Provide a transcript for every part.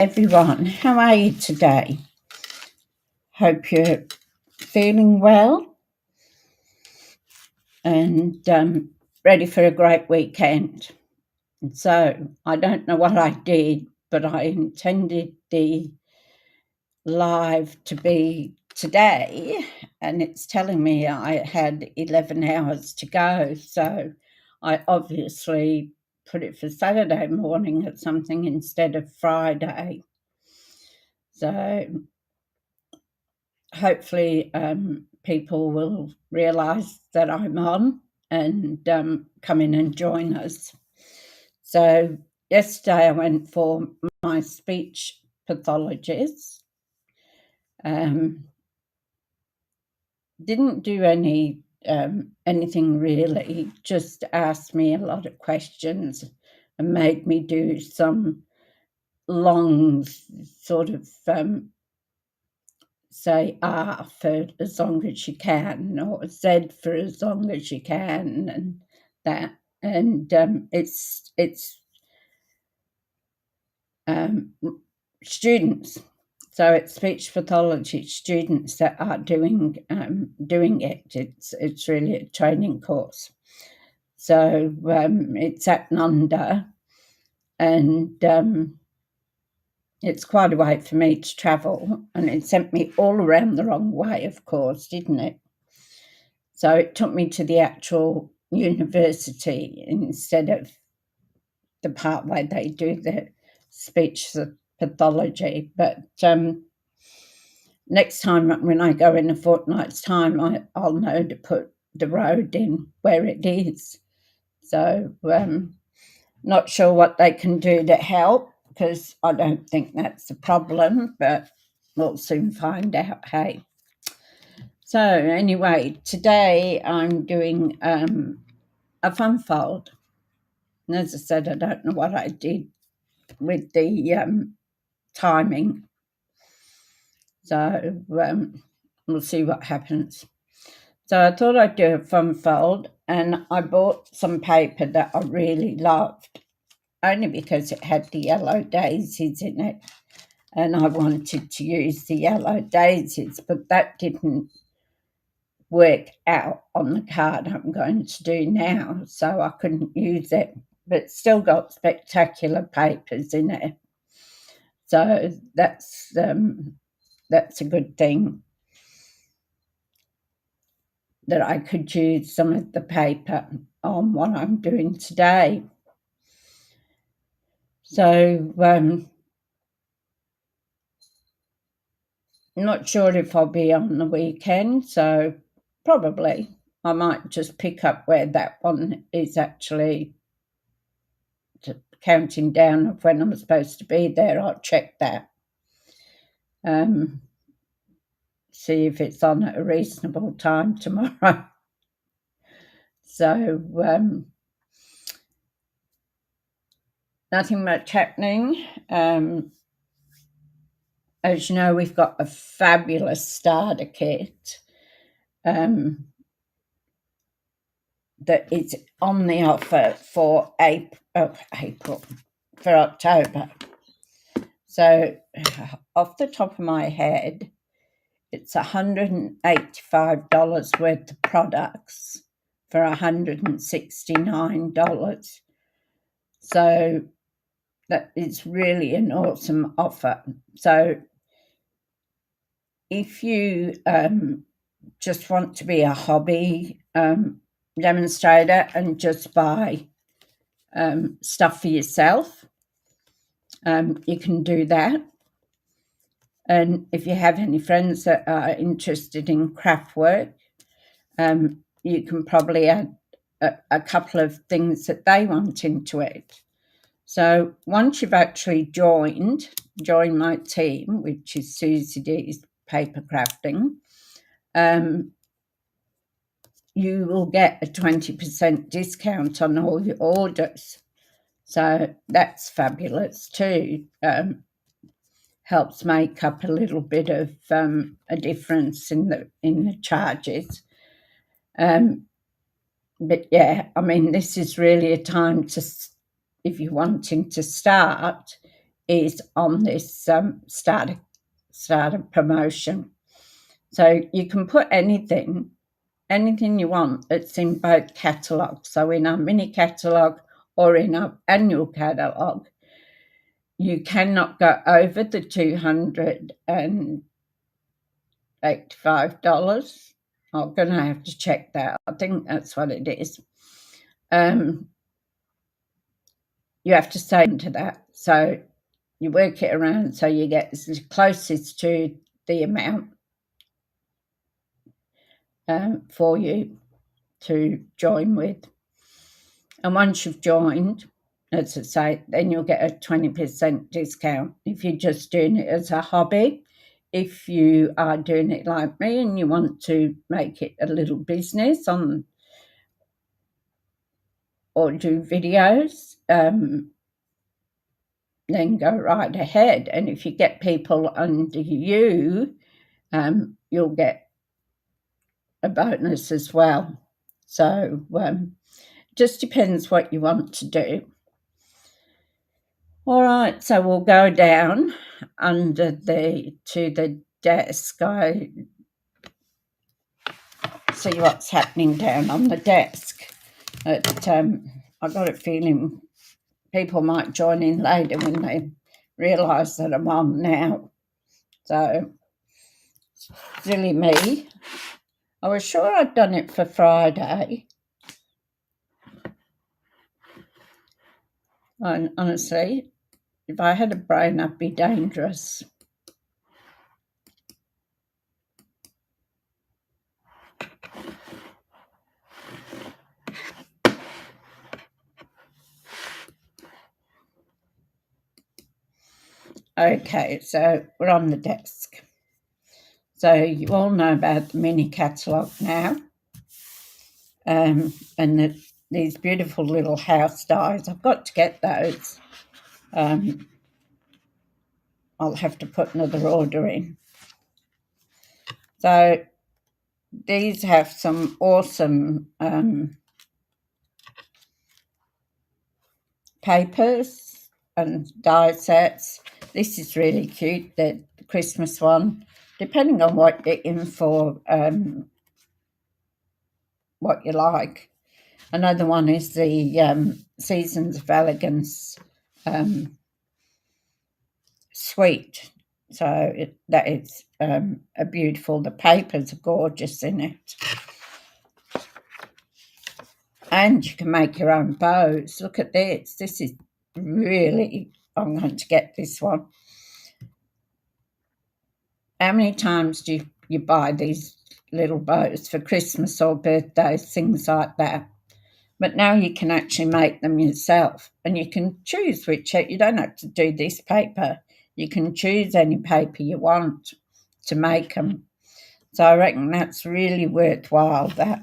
Everyone, how are you today? Hope you're feeling well and ready for a great weekend. So, I don't know what I did, but I intended the live to be today, and it's telling me I had 11 hours to go. So, I obviously put it for Saturday morning or something instead of Friday. So, hopefully people will realise that I'm on and come in and join us. So yesterday I went for my speech pathologist. Didn't do anything really, just asked me a lot of questions and made me do some long sort of say for as long as you can, or Z for as long as you can, and that. And it's students, so it's speech pathology students that are doing it. It's really a training course. So it's at Nunda, and it's quite a way for me to travel, and it sent me all around the wrong way, of course, didn't it? So it took me to the actual university instead of the part where they do the speech pathology. But next time when I go in a fortnight's time, I'll know to put the road in where it is. So not sure what they can do to help, because I don't think that's the problem, but we'll soon find out, hey. So anyway, today I'm doing a fun fold. And as I said, I don't know what I did with the timing. So we'll see what happens. So I thought I'd do a fun fold, and I bought some paper that I really loved, only because it had the yellow daisies in it, and I wanted to use the yellow daisies, but that didn't work out on the card I'm going to do now, so I couldn't use it, but it's still got spectacular papers in it. So that's a good thing, that I could use some of the paper on what I'm doing today. So not sure if I'll be on the weekend, so probably I might just pick up where that one is actually counting down of when I'm supposed to be there. I'll check that. See if it's on at a reasonable time tomorrow. So nothing much happening. As you know, we've got a fabulous starter kit that is on the offer for for October. So off the top of my head, it's $185 worth of products for $169. So that is really an awesome offer. So if you just want to be a hobby demonstrator and just buy stuff for yourself, you can do that. And if you have any friends that are interested in craft work, you can probably add a couple of things that they want into it. So once you've actually joined my team, which is Suzie Dee's Paper Crafting, you will get a 20% discount on all your orders. So that's fabulous too. Helps make up a little bit of a difference in the charges. But yeah, I mean, this is really a time to, if you're wanting to start, is on this starter promotion. So you can put anything you want that's in both catalogues. So in our mini catalogue or in our annual catalogue, you cannot go over the $285. I'm going to have to check that. I think that's what it is. You have to stay into that. So you work it around so you get as closest to the amount for you to join with. And once you've joined, as I say, then you'll get a 20% discount if you're just doing it as a hobby. If you are doing it like me and you want to make it a little business or do videos, then go right ahead. And if you get people under you, you'll get a bonus as well. So just depends what you want to do. All right, so we'll go down to the desk. I see what's happening down on the desk. But I got a feeling people might join in later when they realise that I'm on now. So silly me. I was sure I'd done it for Friday. And honestly, if I had a brain, I'd be dangerous. Okay, so we're on the desk. So you all know about the mini catalogue now. And these beautiful little house dies. I've got to get those. I'll have to put another order in. So these have some awesome papers and die sets. This is really cute, the Christmas one, depending on what you're in for, what you like. Another one is the Seasons of Elegance suite. So that is a beautiful, the papers are gorgeous in it. And you can make your own bows. Look at this. This is really, I'm going to get this one. How many times do you buy these little bows for Christmas or birthdays, things like that? But now you can actually make them yourself, and you can choose which. You don't have to do this paper. You can choose any paper you want to make them. So I reckon that's really worthwhile, that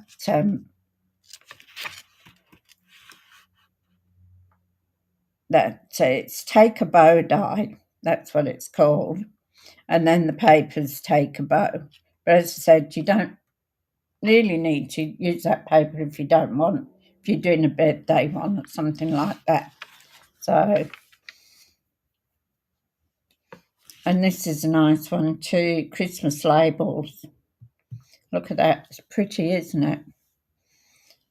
it's Take a Bow Die, that's what it's called, and then the papers Take a Bow. But as I said, you don't really need to use that paper if you don't want, if you're doing a birthday one or something like that. So, and this is a nice one too, Christmas labels. Look at that, it's pretty, isn't it?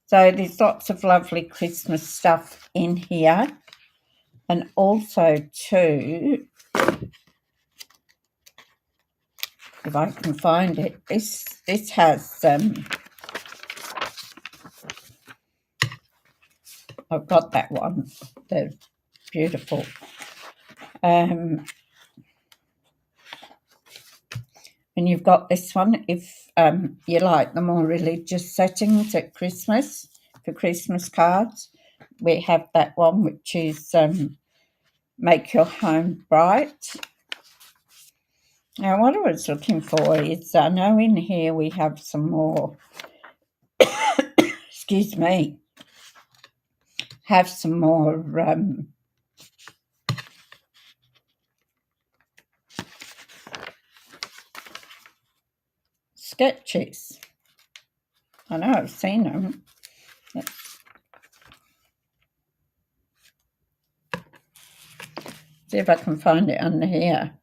So there's lots of lovely Christmas stuff in here. And also too, if I can find it, this has I've got that one. They're beautiful. And you've got this one if you like the more religious settings at Christmas, for Christmas cards. We have that one, which is Make Your Home Bright. Now, what I was looking for is, I know in here we have some more, excuse me, have some more sketches. I know I've seen them. See if I can find it under here.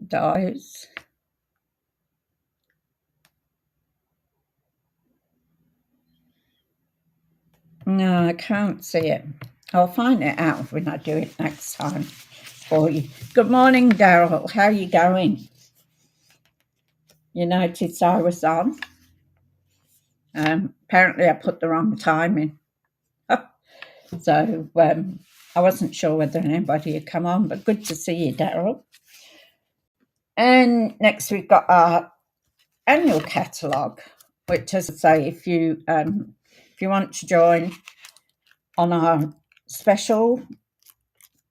Dies. No, I can't see it. I'll find it out when I do it next time for you. Good morning, Daryl. How are you going? You noticed I was on. Apparently I put the wrong time in. So I wasn't sure whether anybody had come on, but good to see you, Daryl. And next we've got our annual catalogue, which, as I say, if you want to join on our special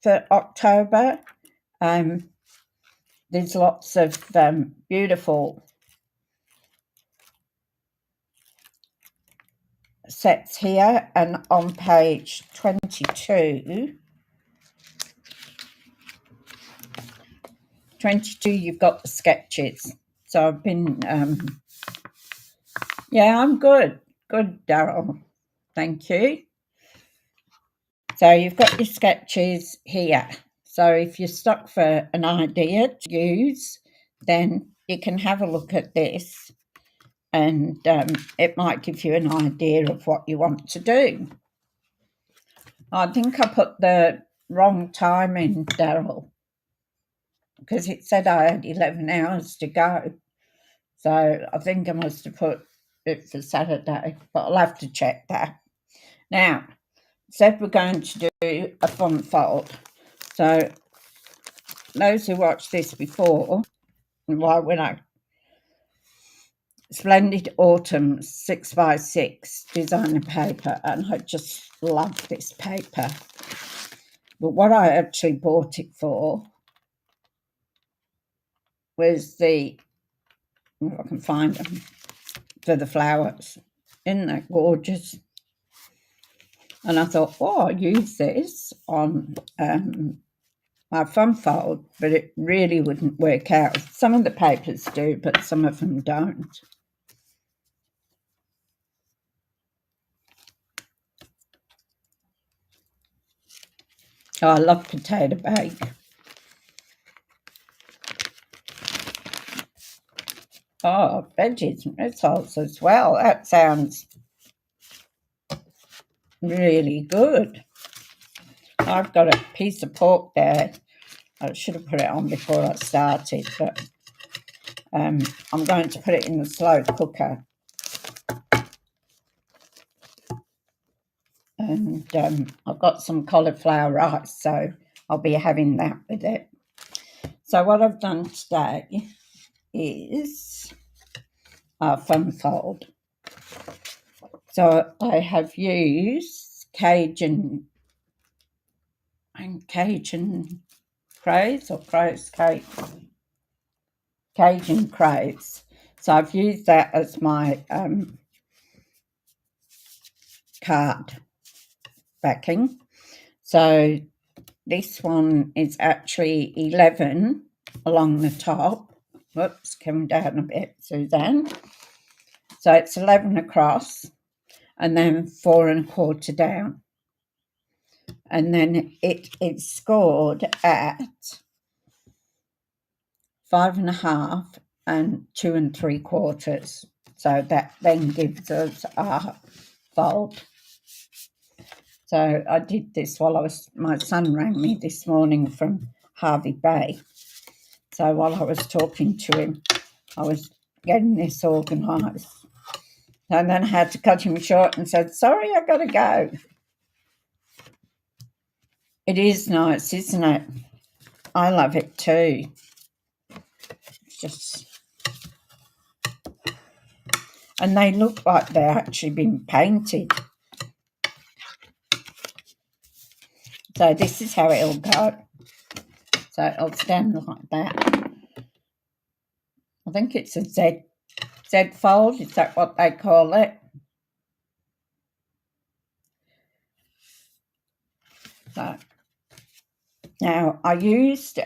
for October, there's lots of beautiful sets here, and on page 22 you've got the sketches. So I've been yeah, I'm good, Daryl, thank you. So you've got your sketches here, so if you're stuck for an idea to use, then you can have a look at this, and it might give you an idea of what you want to do. I think I put the wrong time in, Daryl, because it said I had 11 hours to go. So I think I must have put it for Saturday, but I'll have to check that. Now, said we're going to do a fun fold. So those who watched this before, when I Splendid Autumn 6x6 designer paper, and I just love this paper. But what I actually bought it for was if I can find them, for the flowers. Isn't that gorgeous? And I thought, I'll use this on my fun fold, but it really wouldn't work out. Some of the papers do, but some of them don't. Oh, I love potato bake. Oh, veggies and rissoles as well. That sounds really good. I've got a piece of pork there. I should have put it on before I started, but I'm going to put it in the slow cooker. And I've got some cauliflower rice, so I'll be having that with it. So what I've done today is our fun fold. So I have used Cajun craze or crow's cake. Cajun craze. So I've used that as my card backing. So this one is actually 11 along the top. Whoops, come down a bit, Suzanne. So it's 11 across, and then 4 1/4 down. And then it's scored at 5 1/2 and 2 3/4. So that then gives us our fold. So I did this while my son rang me this morning from Harvey Bay. So while I was talking to him, I was getting this organised. And then I had to cut him short and said, sorry, I got to go. It is nice, isn't it? I love it too. It's just... And they look like they're actually been painted. So this is how it'll go. So it'll stand like that. I think it's a Z fold. Is that what they call it? So now I used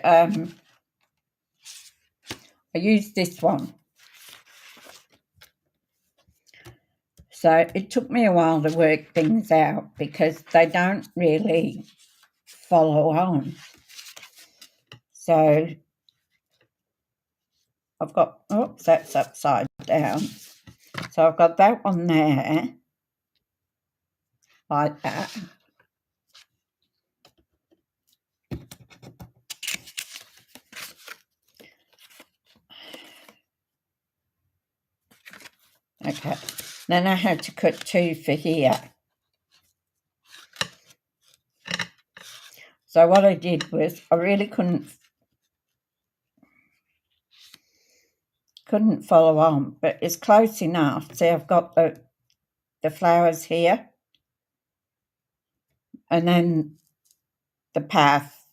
this one. So it took me a while to work things out because they don't really follow on. So I've got, oops, that's upside down. So I've got that one there, like that. Okay, then I had to cut 2 for here. So what I did was I really couldn't follow on, but it's close enough. See, I've got the flowers here, and then the path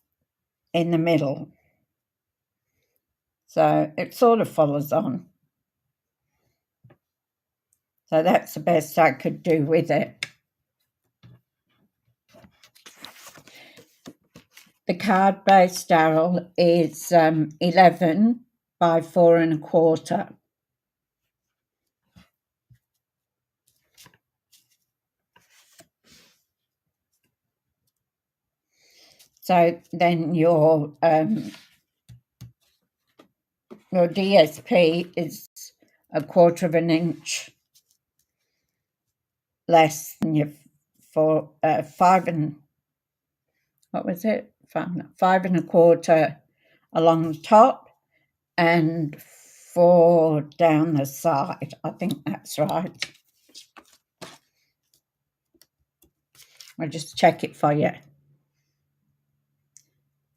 in the middle. So it sort of follows on. So that's the best I could do with it. The card base, Daryl, is 11 by 4 1/4. So then your DSP is 1/4 of an inch less than your 5 and what was it? 5 1/4 along the top and 4 down the side. I think that's right. I'll just check it for you.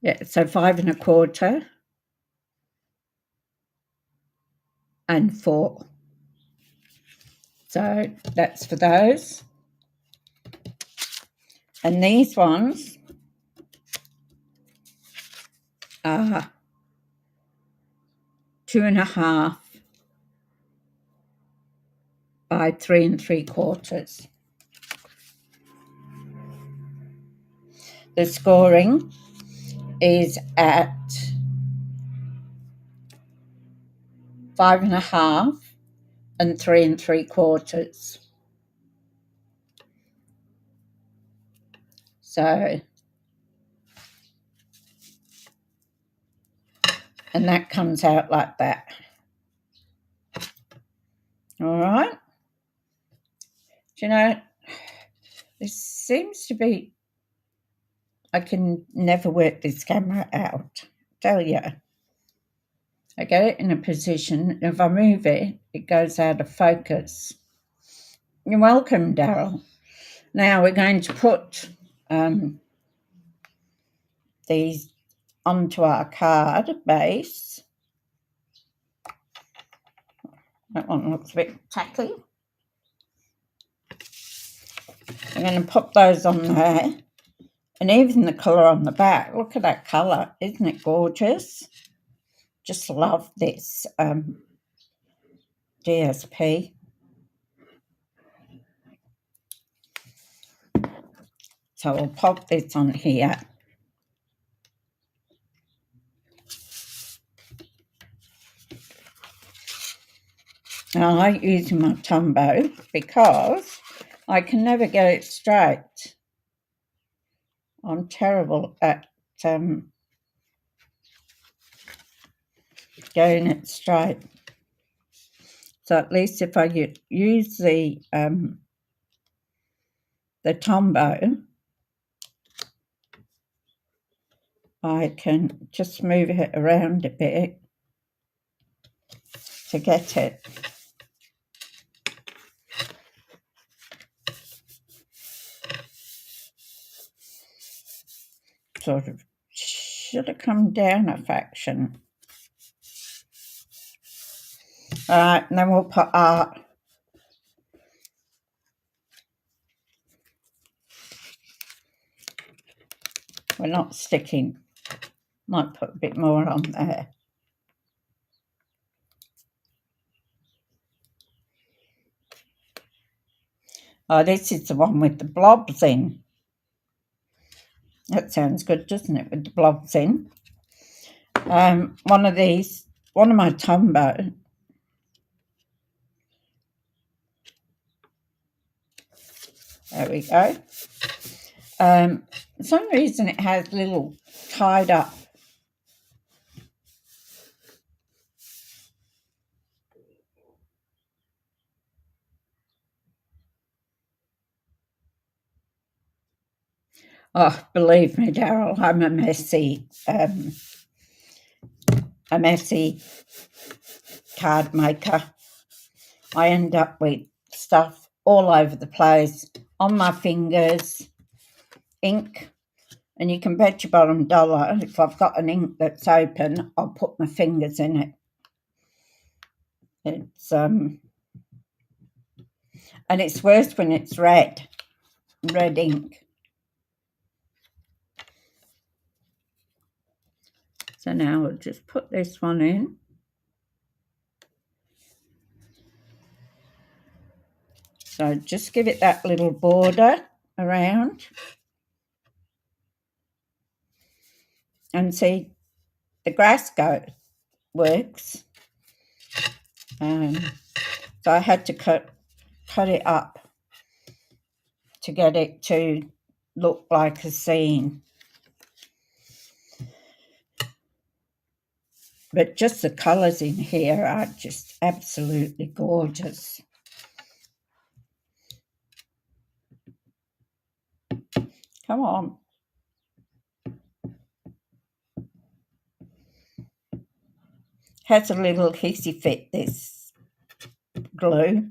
Yeah, so 5 1/4 and 4. So that's for those. And these ones are 2 1/2 by 3 3/4. The scoring is at 5 1/2 and 3 3/4. So, and that comes out like that. All right. Do you know, this seems to be, I can never work this camera out. Tell you. I get it in a position, and if I move it, it goes out of focus. You're welcome, Daryl. Now we're going to put these onto our card base. That one looks a bit tacky. I'm going to pop those on there. And even the colour on the back, look at that colour. Isn't it gorgeous? Just love this DSP. So I'll pop this on here. Now I like using my Tombow because I can never get it straight. I'm terrible at getting it straight. So at least if I use the Tombow, I can just move it around a bit to get it. Sort of should have come down a fraction. All right, and then we'll put our we're not sticking. Might put a bit more on there. Oh, this is the one with the blobs in. That sounds good, doesn't it, with the blobs in? One of my Tombow There we go. For some reason it has little tied up. Oh, believe me, Daryl, I'm a messy card maker. I end up with stuff all over the place, on my fingers, ink, and you can bet your bottom dollar if I've got an ink that's open, I'll put my fingers in it. It's and it's worse when it's red ink. So now we'll just put this one in. So just give it that little border around. And see, the grass works. So I had to cut it up to get it to look like a scene. But just the colours in here are just absolutely gorgeous. Come on. Has a little hissy fit, this glue.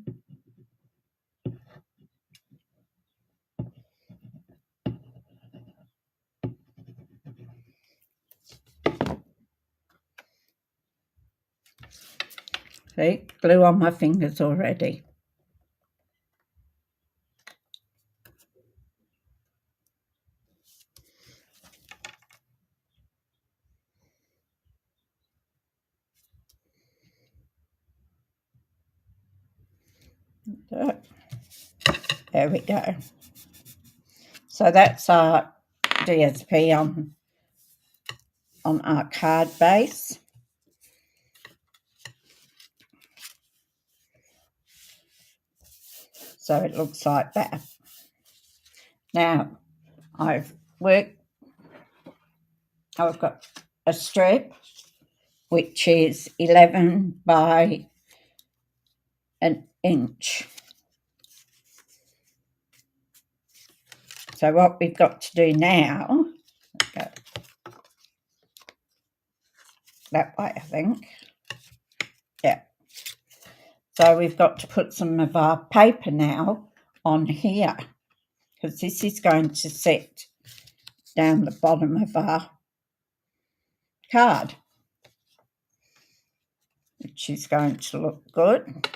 See, glue on my fingers already. There we go. So that's our DSP on our card base. So it looks like that. Now, I've got a strip which is 11 by an inch. So what we've got to do now, go that way, I think. Yeah. So we've got to put some of our paper now on here, because this is going to sit down the bottom of our card, which is going to look good.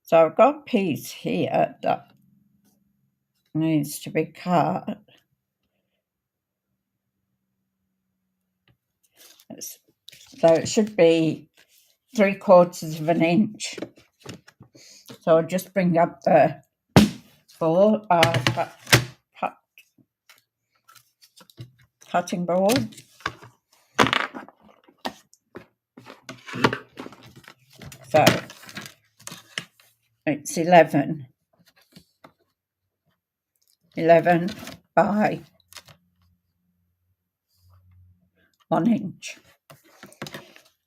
So I've got a piece here that needs to be cut. So it should be 3/4 of an inch. So I'll just bring up the cutting board. So it's 11 by 1 inch.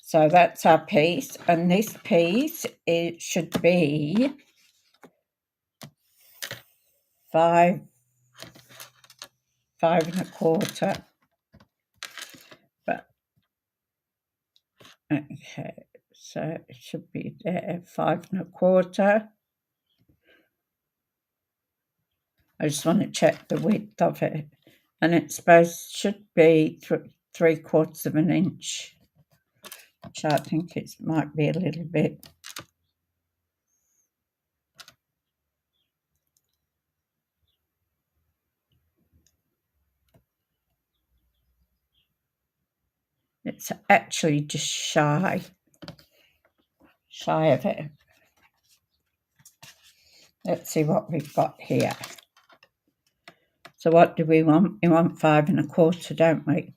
So that's our piece, and this piece, it should be 5 1/4. But okay, so it should be there, 5 1/4. I just want to check the width of it, and it should be 3/4 of an inch, which I think it might be a little bit. It's actually just shy of it. Let's see what we've got here. So what do we want? We want 5 1/4, don't we?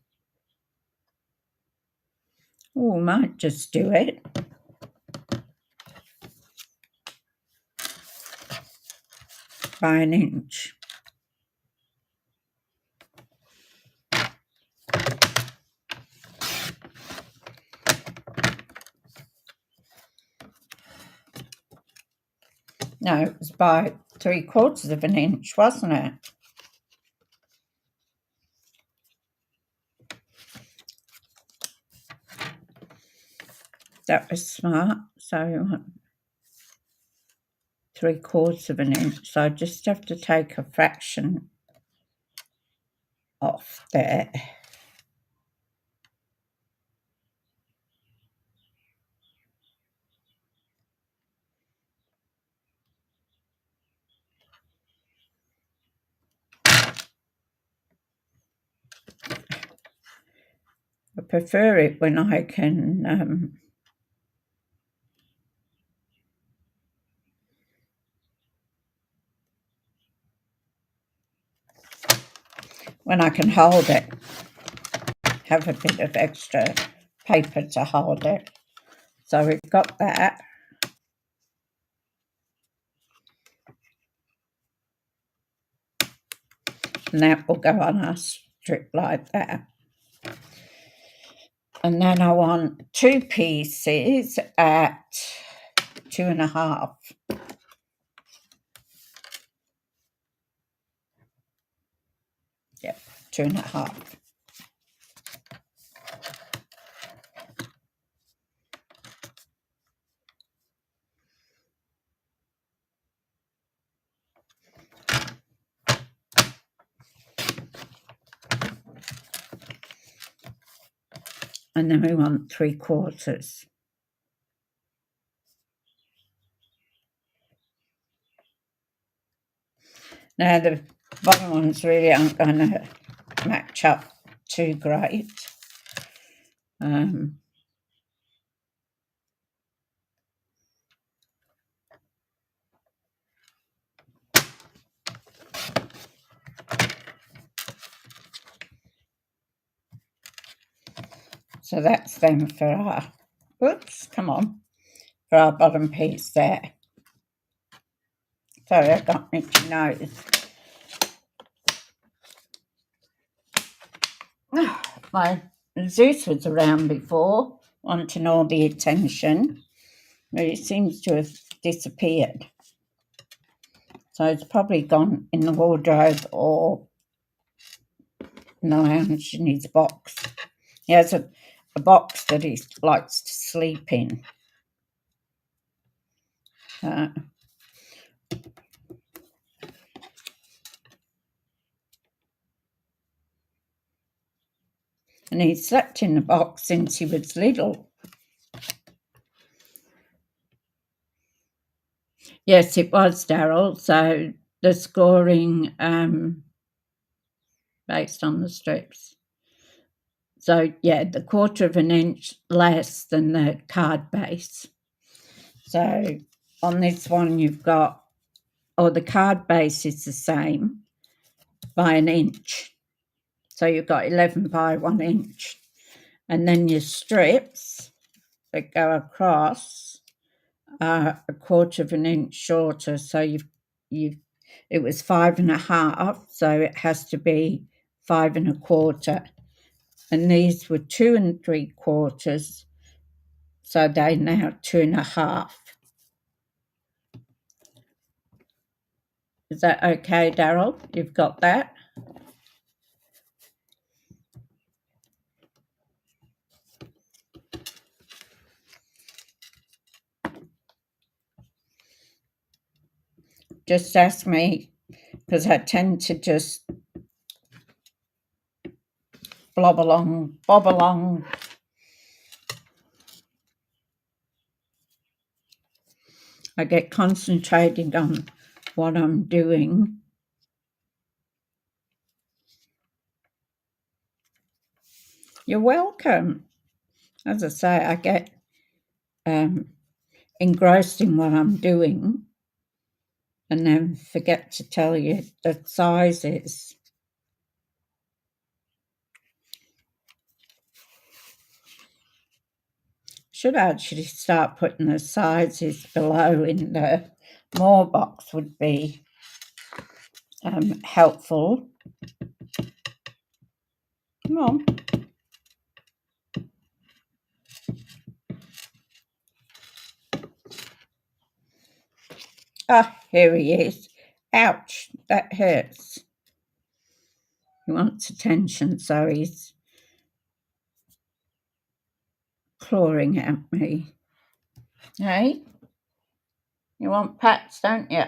Oh, we might just do it. By 1 inch. No, it was by 3/4 of an inch, wasn't it? That was smart. So 3/4 of an inch. So I just have to take a fraction off there. I prefer it when I can hold it, have a bit of extra paper to hold it. So we've got that. And that will go on our strip like that. And then I want 2 pieces at 2.5. Yep, 2.5. And then we want 3/4. Now the bottom ones really aren't going to match up too great. So that's them for our, for our bottom piece there. Sorry, I got itchy nose. My Zeus was around before, wanting all the attention, but it seems to have disappeared. So it's probably gone in the wardrobe or in the lounge in his box. He has a box that he likes to sleep in. And he slept in the box since he was little. Yes, it was, Daryl. So the scoring based on the strips. So, yeah, the 1/4 of an inch less than the card base. So on this one you've got, the card base is the same by an inch. So you've got 11 by 1 inch. And then your strips that go across are 1/4 of an inch shorter. So it was 5.5, so it has to be 5.25. And these were 2 3/4, so they're now 2.5. Is that okay, Daryl? You've got that? Just ask me, because I tend to just bob along. I get concentrated on what I'm doing. You're welcome. As I say, I get engrossed in what I'm doing and then forget to tell you the sizes. Should actually start putting the sizes below in the more box would be helpful. Come on. Ah, here he is. Ouch, that hurts. He wants attention, so he's clawing at me. Hey? You want pats, don't you?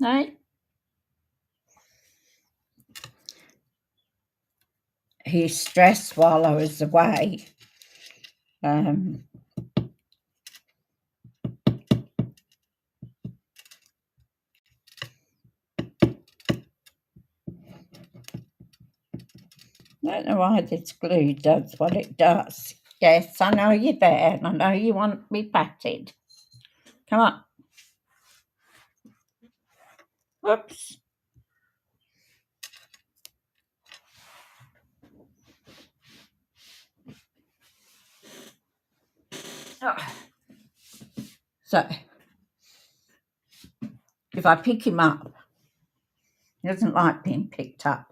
Hey? He stressed while I was away. I don't know why this glue does what it does. Yes, I know you're there, and I know you want to be patted. Come on. Whoops. Oh. So, if I pick him up, he doesn't like being picked up.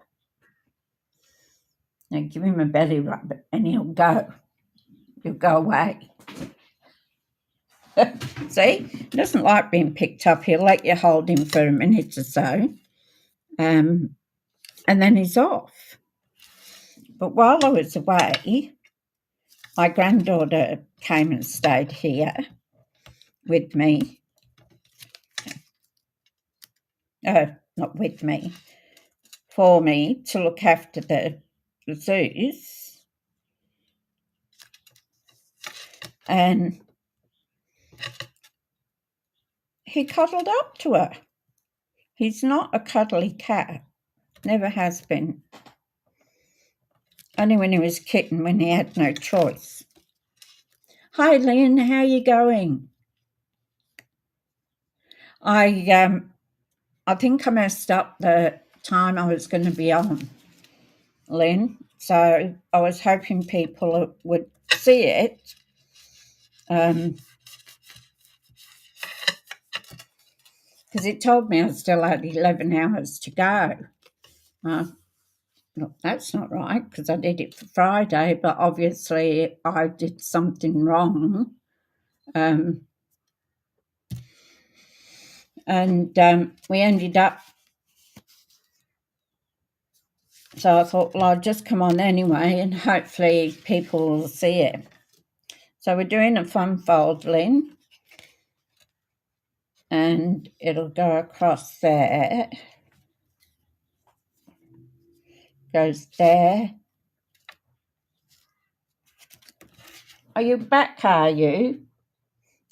Now give him a belly rub and he'll go. He'll go away. See? He doesn't like being picked up. He'll let you hold him for a minute or so. And then he's off. But while I was away, my granddaughter came and stayed here with me. Not with me, for me to look after the zoos. And he cuddled up to her. He's not a cuddly cat, never has been. Only when he was a kitten, when he had no choice. Hi, Lynn, how are you going? I think I messed up the time I was going to be on, Lynn. So I was hoping people would see it. Because it told me I still had 11 hours to go. Look, that's not right because I did it for Friday, but obviously I did something wrong. We ended up, so I thought, well, I'll just come on anyway and hopefully people will see it. So we're doing a fun fold, Lynn, and it'll go across there, goes there. Are you back, are you?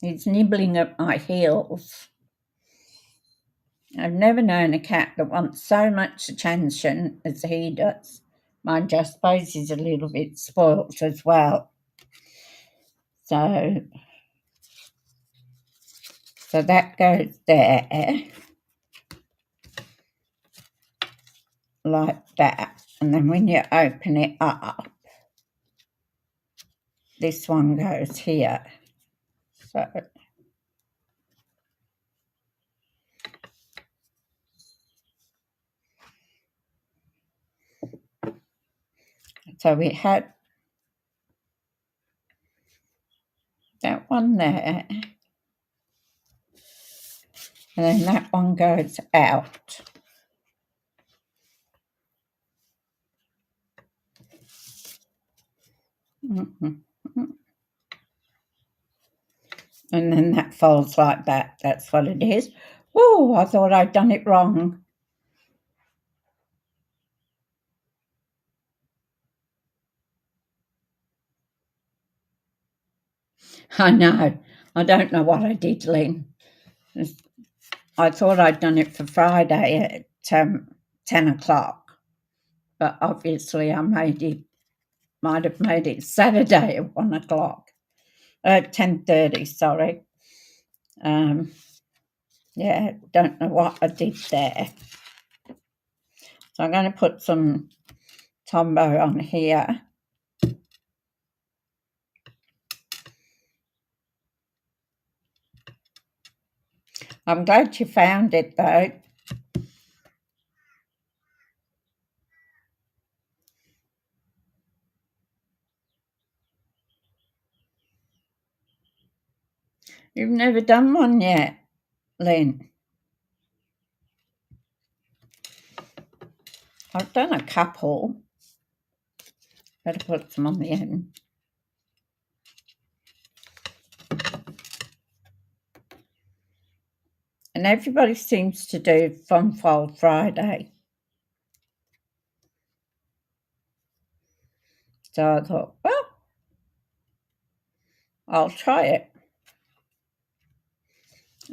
He's nibbling at my heels. I've never known a cat that wants so much attention as he does. Mind you, I suppose he's a little bit spoilt as well. So that goes there, like that. And then when you open it up, this one goes here. So we had that one there, and then that one goes out. Mm-hmm. And then that folds like that. That's what it is. Oh, I thought I'd done it wrong. I know. I don't know what I did, Lynn. I thought I'd done it for Friday at 10 o'clock, but obviously I might have made it Saturday at 1 o'clock. 10:30, sorry. Yeah, don't know what I did there. So I'm going to put some Tombow on here. I'm glad you found it, though. You've never done one yet, lint. I've done a couple. Better put some on the end. And everybody seems to do Fun Fold Friday. So I thought, well, I'll try it.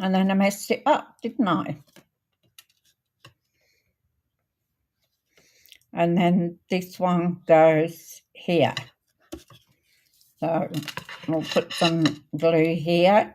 And then I messed it up, didn't I? And then this one goes here. So we'll put some glue here.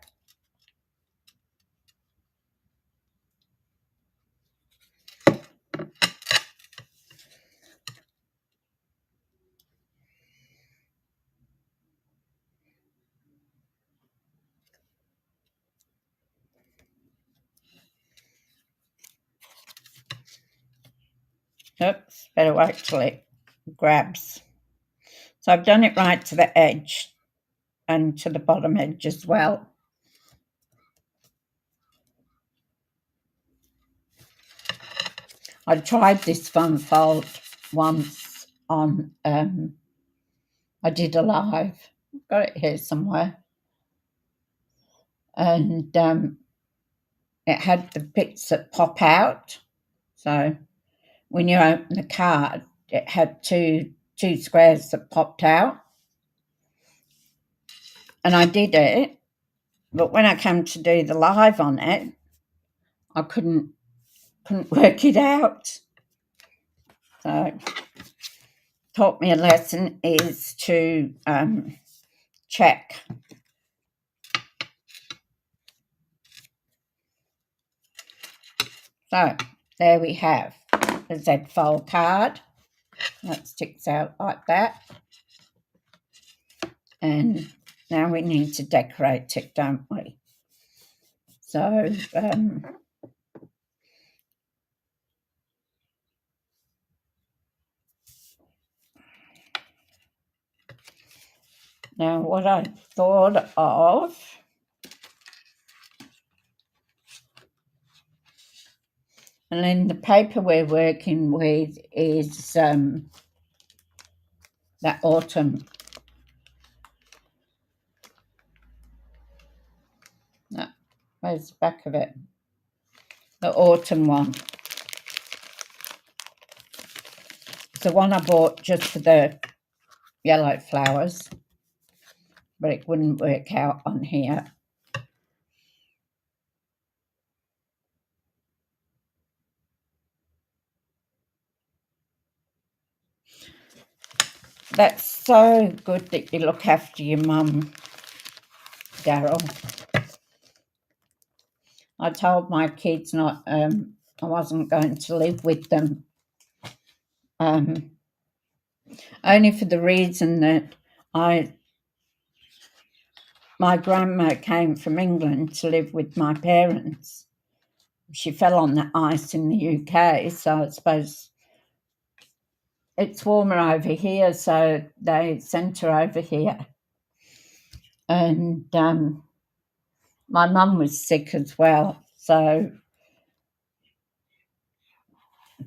Oops, better wait till it grabs. So I've done it right to the edge and to the bottom edge as well. I tried this Fun Fold once on, I did a live, got it here somewhere, and it had the bits that pop out. So when you open the card, it had two squares that popped out. And I did it, but when I came to do the live on it, I couldn't work it out. So taught me a lesson is to check. So there we have the Z fold card. That sticks out like that. And now we need to decorate it, don't we? So now what I thought of, and then the paper we're working with is that autumn. Where's the back of it? The autumn one. It's the one I bought just for the yellow flowers, but it wouldn't work out on here. That's so good that you look after your mum, Daryl. I told my kids not, I wasn't going to live with them, only for the reason that my grandma came from England to live with my parents. She fell on the ice in the UK, so I suppose it's warmer over here, so they sent her over here. And my mum was sick as well, so,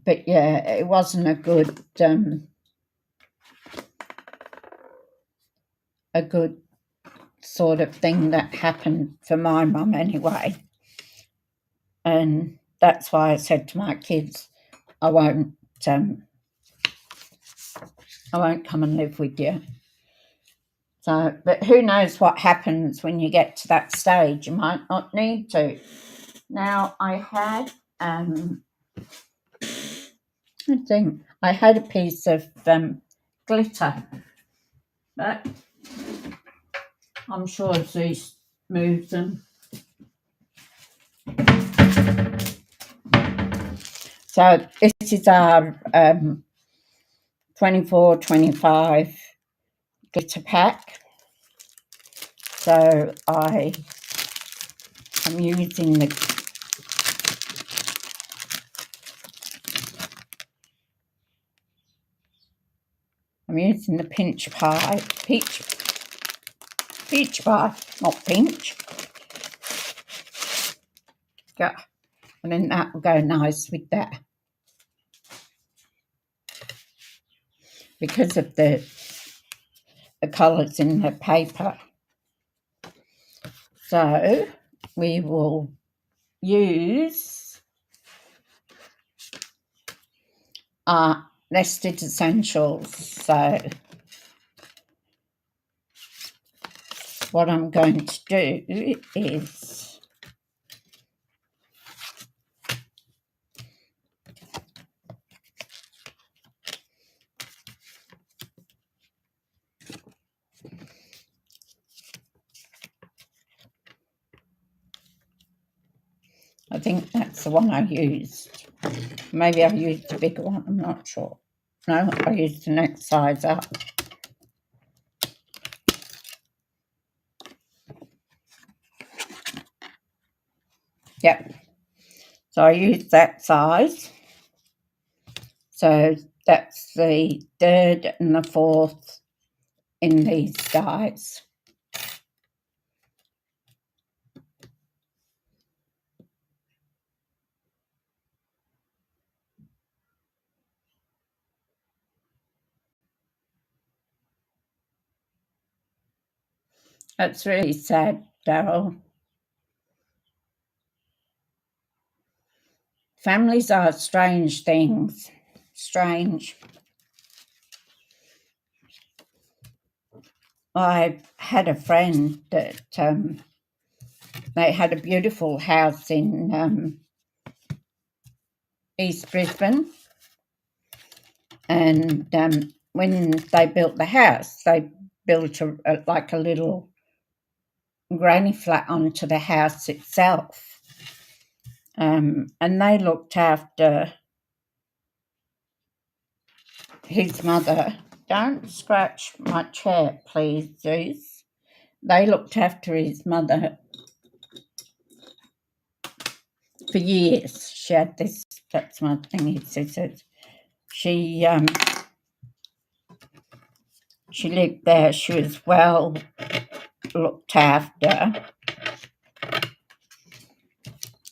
but yeah, it wasn't a good sort of thing that happened for my mum anyway. And that's why I said to my kids, I won't come and live with you. So, but who knows what happens when you get to that stage? You might not need to. Now, I had I had a piece of glitter, but I'm sure Suze moved them. So this is our 24-25 glitter pack. So I'm using the peach pie, not pinch. Yeah, and then that will go nice with that because of the colours in the paper. So we will use our nested essentials. So what I'm going to do is I think that's the one I used. Maybe I used a bigger one, I'm not sure. No, I used the next size up. Yep. So I used that size. So that's the 3rd and the 4th in these dies. That's really sad, Daryl. Families are strange things. Strange. I had a friend that they had a beautiful house in East Brisbane, and when they built the house, they built like a little granny flat onto the house itself, and they looked after his mother. Don't scratch my chair, please, Zeus. They looked after his mother for years. She had this, that's my thing, he says. She lived there. She was well looked after.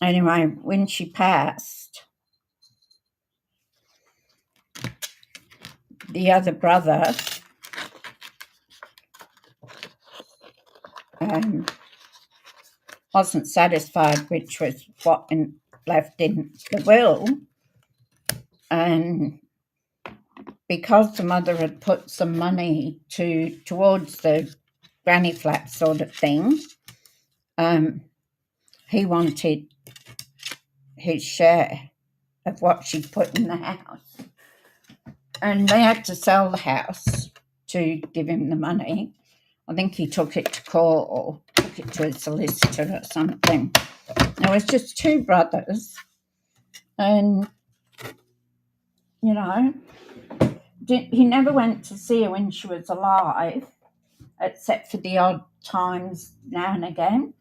Anyway, when she passed, the other brother wasn't satisfied, which was what left in the will, and because the mother had put some money towards the granny flat sort of thing, he wanted his share of what she'd put in the house, and they had to sell the house to give him the money. I think he took it to court or took it to a solicitor or something. There was just 2 brothers, and, you know, he never went to see her when she was alive, except for the odd times now and again.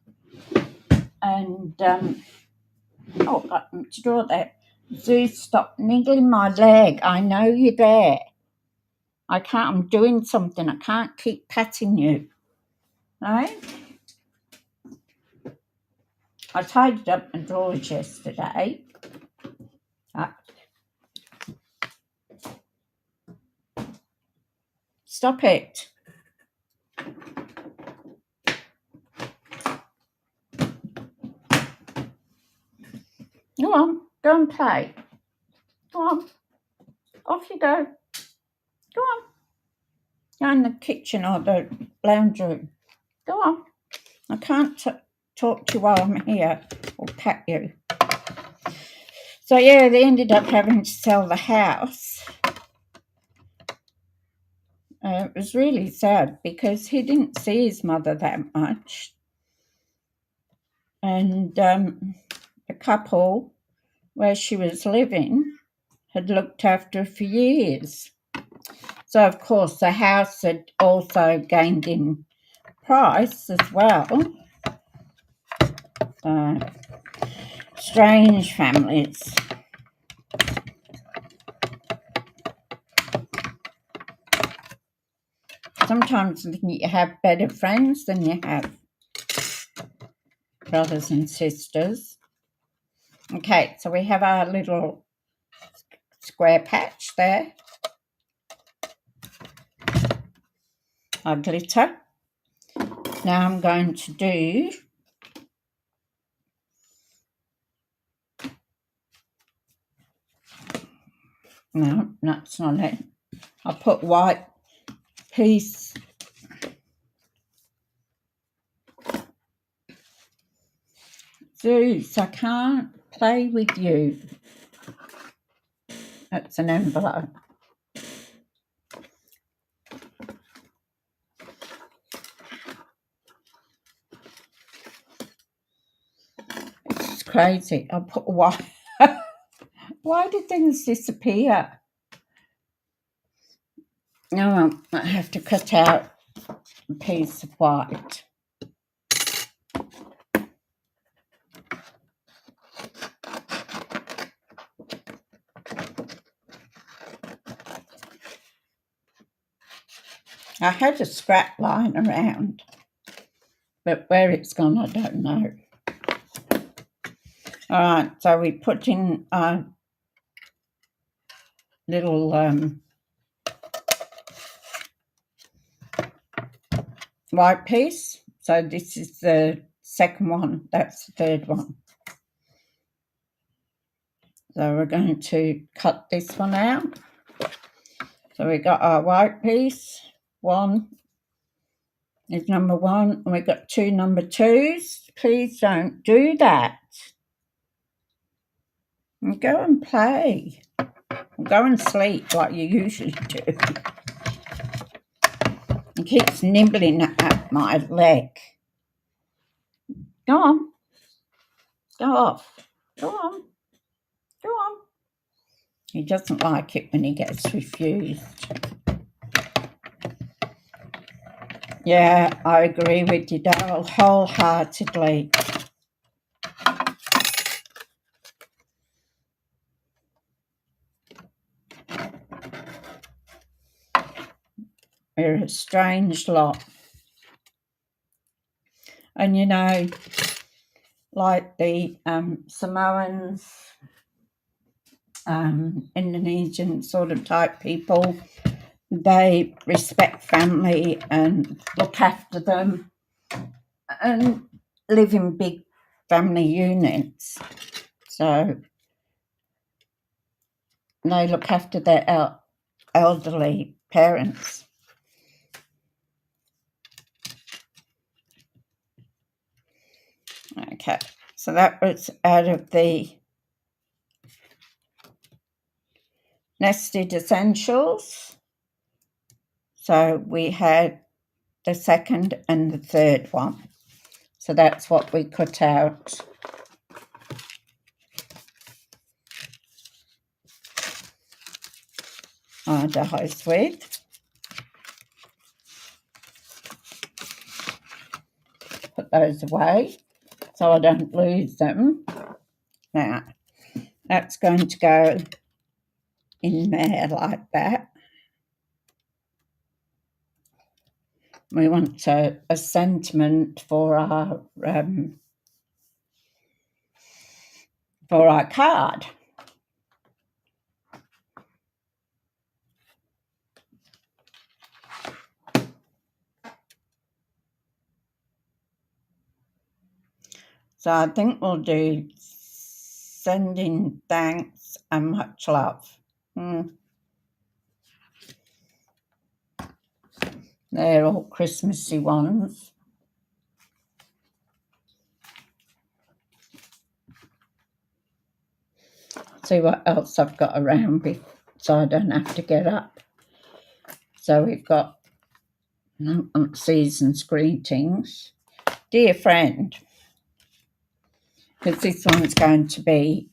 And, oh, I've got to draw that. Zeus, stop niggling my leg. I know you're there. I can't, I'm doing something. I can't keep patting you. Right? I tidied up my drawers yesterday. Stop it. Go on, go and play. Go on. Off you go. Go on. Go in the kitchen or the lounge room. Go on. I can't talk to you while I'm here or pat you. So, yeah, they ended up having to sell the house. It was really sad because he didn't see his mother that much. And the couple where she was living had looked after her for years. So, of course, the house had also gained in price as well. Strange families. Sometimes you have better friends than you have brothers and sisters. Okay, so we have our little square patch there, our glitter. Now I'm going to do no, that's not it. I'll put white piece. Zeus, I can't play with you. That's an envelope. It's crazy. I'll put white. Why do things disappear? No, I have to cut out a piece of white. I had a scrap lying around, but where it's gone, I don't know. All right, so we put in a little white piece. So this is the second one. That's the third one. So we're going to cut this one out. So we got our white piece. One is number one, and we've got two number twos. Please don't do that. And go and play. Go and sleep like you usually do. He keeps nibbling at my leg. Go on. Go off. Go on. Go on. He doesn't like it when he gets refused. Yeah, I agree with you, Daryl, wholeheartedly. We're a strange lot. And you know, like the Samoans, Indonesian sort of type people, they respect family and look after them and live in big family units. So they look after their elderly parents. Okay, so that was out of the Nested Essentials. So we had the second and the third one. So that's what we cut out. Our dies with. Put those away so I don't lose them. Now, that's going to go in there like that. We want a sentiment for our card. So I think we'll do sending thanks and much love. They're all Christmassy ones. See what else I've got around so I don't have to get up. So we've got season's greetings. Dear friend, because this one's going to be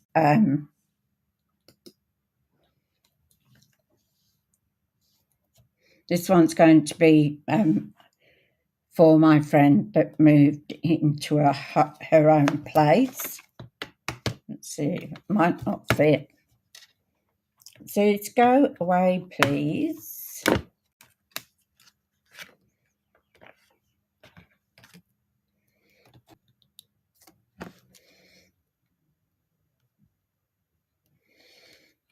for my friend that moved into her own place. Let's see, it might not fit. So let's go away, please.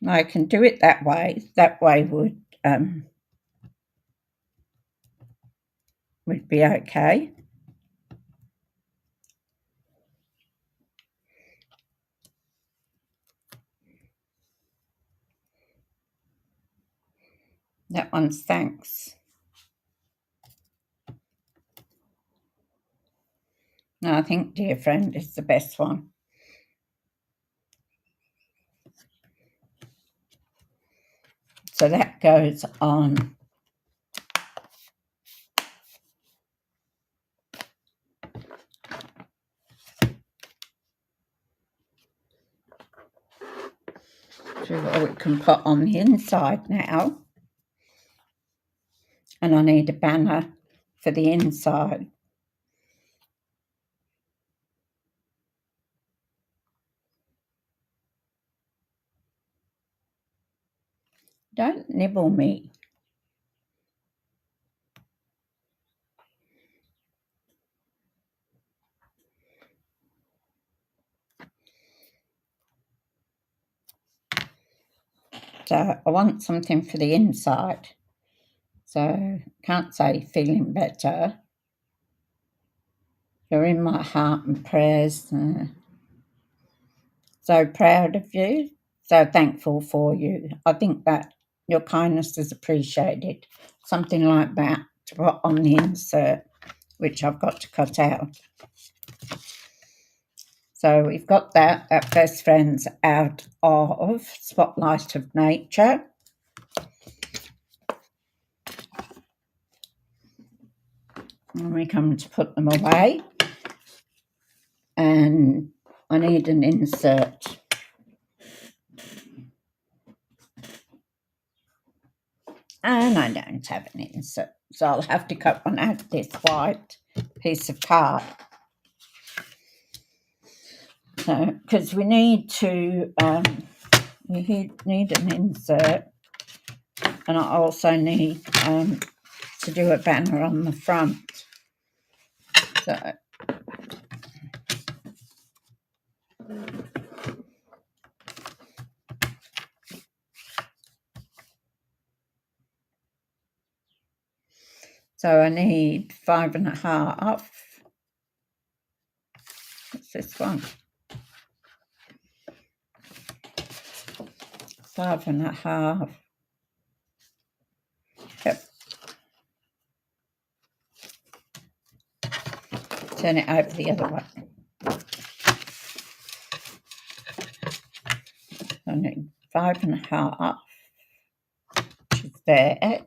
I can do it that way. That way would be okay. That one's thanks. No, I think dear friend is the best one. So that goes on. To what we can put on the inside now. And I need a banner for the inside. Don't nibble me. So I want something for the inside. So can't say feeling better. You're in my heart and prayers. So proud of you. So thankful for you. I think that your kindness is appreciated. Something like that to put on the insert, which I've got to cut out. So we've got that best friends out of Spotlight of Nature. And we come to put them away. And I need an insert. And I don't have an insert. So I'll have to cut one out of this white piece of card. So, because we need to, we need an insert. And I also need to do a banner on the front. So I need 5.5. What's this one? 5.5. Yep. Turn it over the other way. I need 5.5, which is there.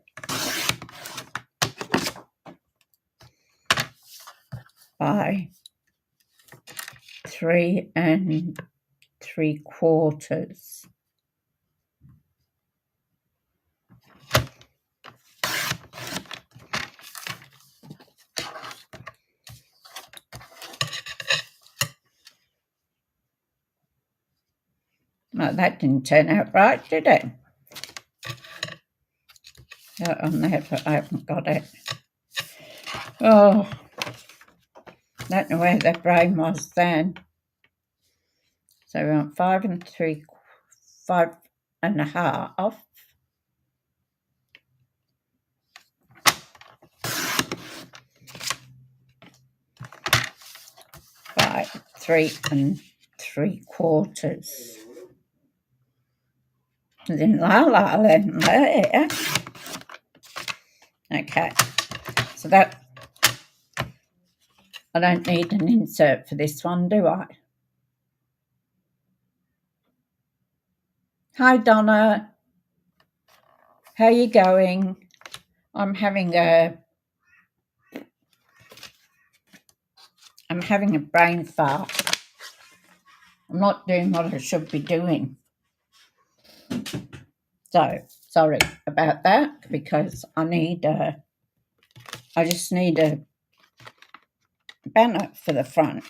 By 3 3/4. Well, that didn't turn out right, did it? On there, but I haven't got it. Oh, don't know where the brain was then. So we want 5 5.5. By 3 3/4. Then la there. Okay, so that I don't need an insert for this one, do I? Hi Donna, how you going? I'm having a brain fart. I'm not doing what I should be doing. So sorry about that, because I just need a banner for the front,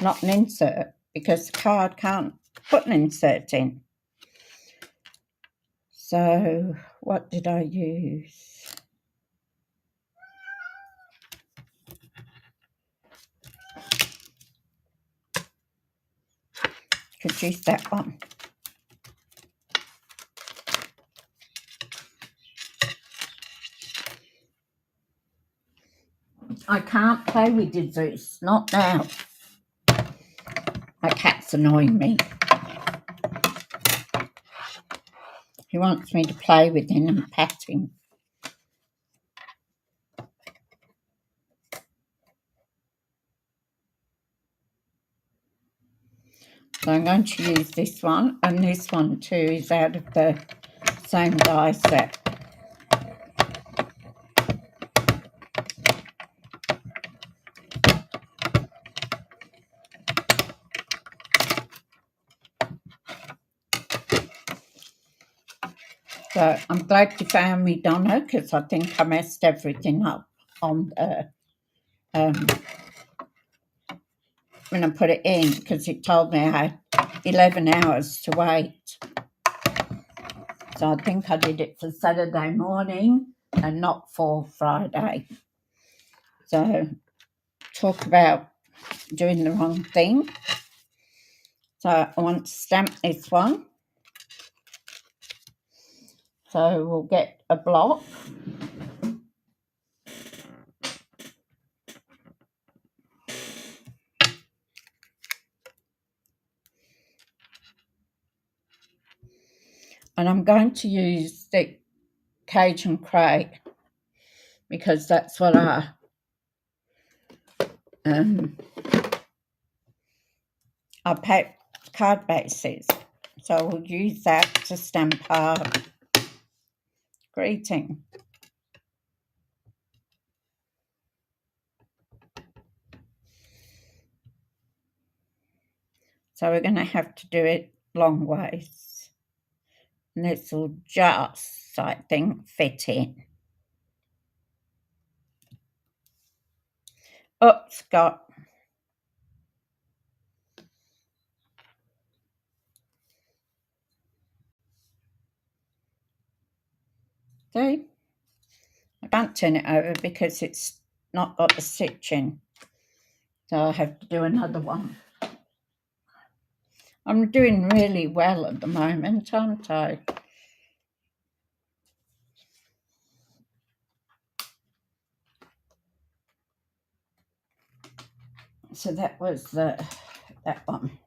not an insert, because the card can't put an insert in. So what did I use? Could use that one. I can't play with you, Zeus. Not now. My cat's annoying me. He wants me to play with him and pat him. So I'm going to use this one, and this one too is out of the same die set. So I'm glad you found me, Donna, because I think I messed everything up on the when I put it in, because it told me I had 11 hours to wait. So I think I did it for Saturday morning and not for Friday. So talk about doing the wrong thing. So I want to stamp this one. So we'll get a block. And I'm going to use the Cajun Crate because that's what our card base is. So we'll use that to stamp our greeting. So we're going to have to do it long ways. And this will just, I think, fit in. Oops, got. See? I can't turn it over because it's not got the stitching. So I have to do another one. I'm doing really well at the moment, aren't I? So that was that one.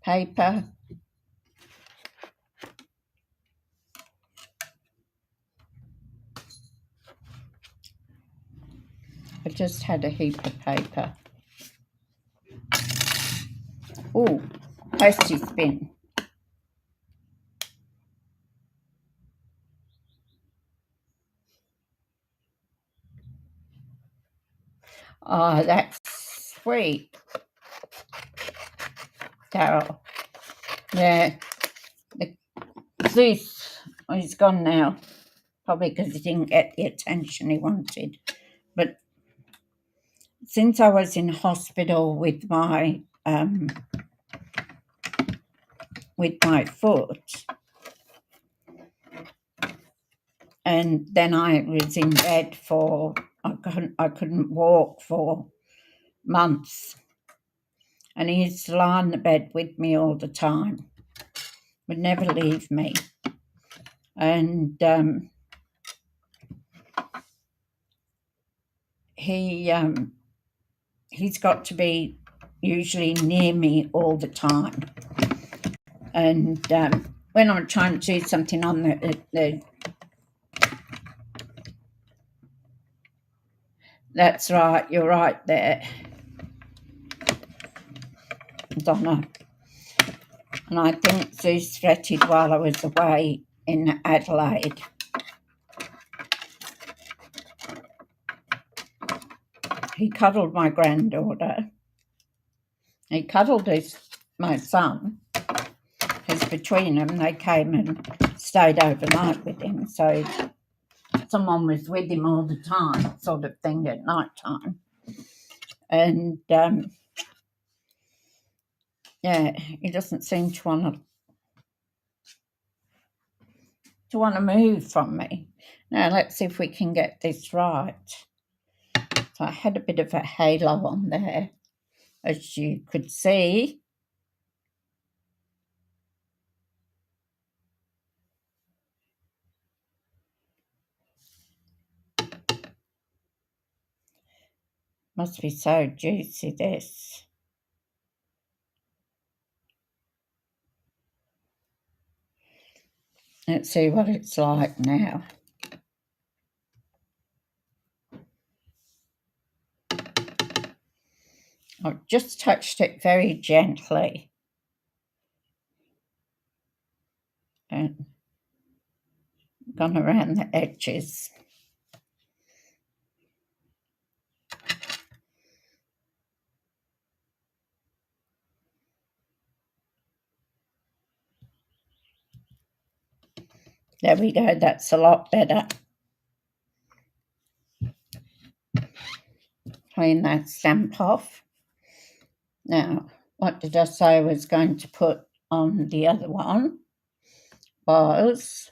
Paper. I just had a heap of paper. Oh, postage bin. Oh, that's sweet, Carol. Yeah, Zeus, he's gone now, probably because he didn't get the attention he wanted. But since I was in hospital with my foot, and then I was in bed for I couldn't walk for months, and he used to lie on the bed with me all the time, would never leave me, and he's got to be usually near me all the time. And when I'm trying to do something on the that's right, you're right there, Donna. And I think Zeus fretted while I was away in Adelaide. He cuddled my granddaughter. He cuddled my son. Because between them, they came and stayed overnight with him. So someone was with him all the time, sort of thing, at night time. And, yeah, he doesn't seem to want to move from me. Now, let's see if we can get this right. So I had a bit of a halo on there, as you could see. Must be so juicy, this. Let's see what it's like now. I've just touched it very gently and gone around the edges. There we go, that's a lot better. Clean that stamp off. Now, what did I say I was going to put on the other one was,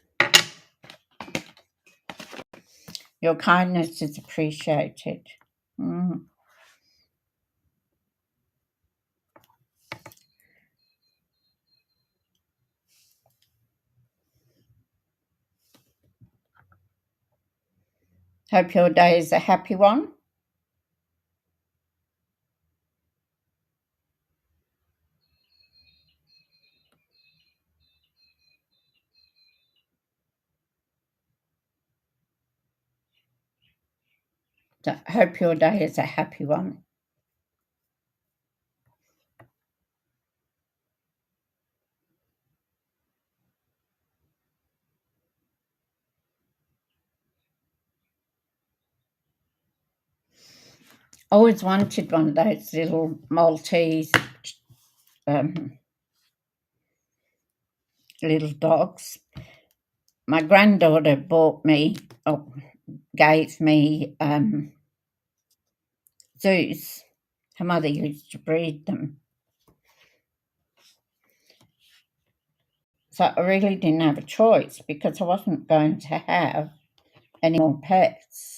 your kindness is appreciated. Hope your day is a happy one. So, hope your day is a happy one. Always wanted one of those little Maltese little dogs. My granddaughter gave me zoos. Her mother used to breed them. So I really didn't have a choice because I wasn't going to have any more pets.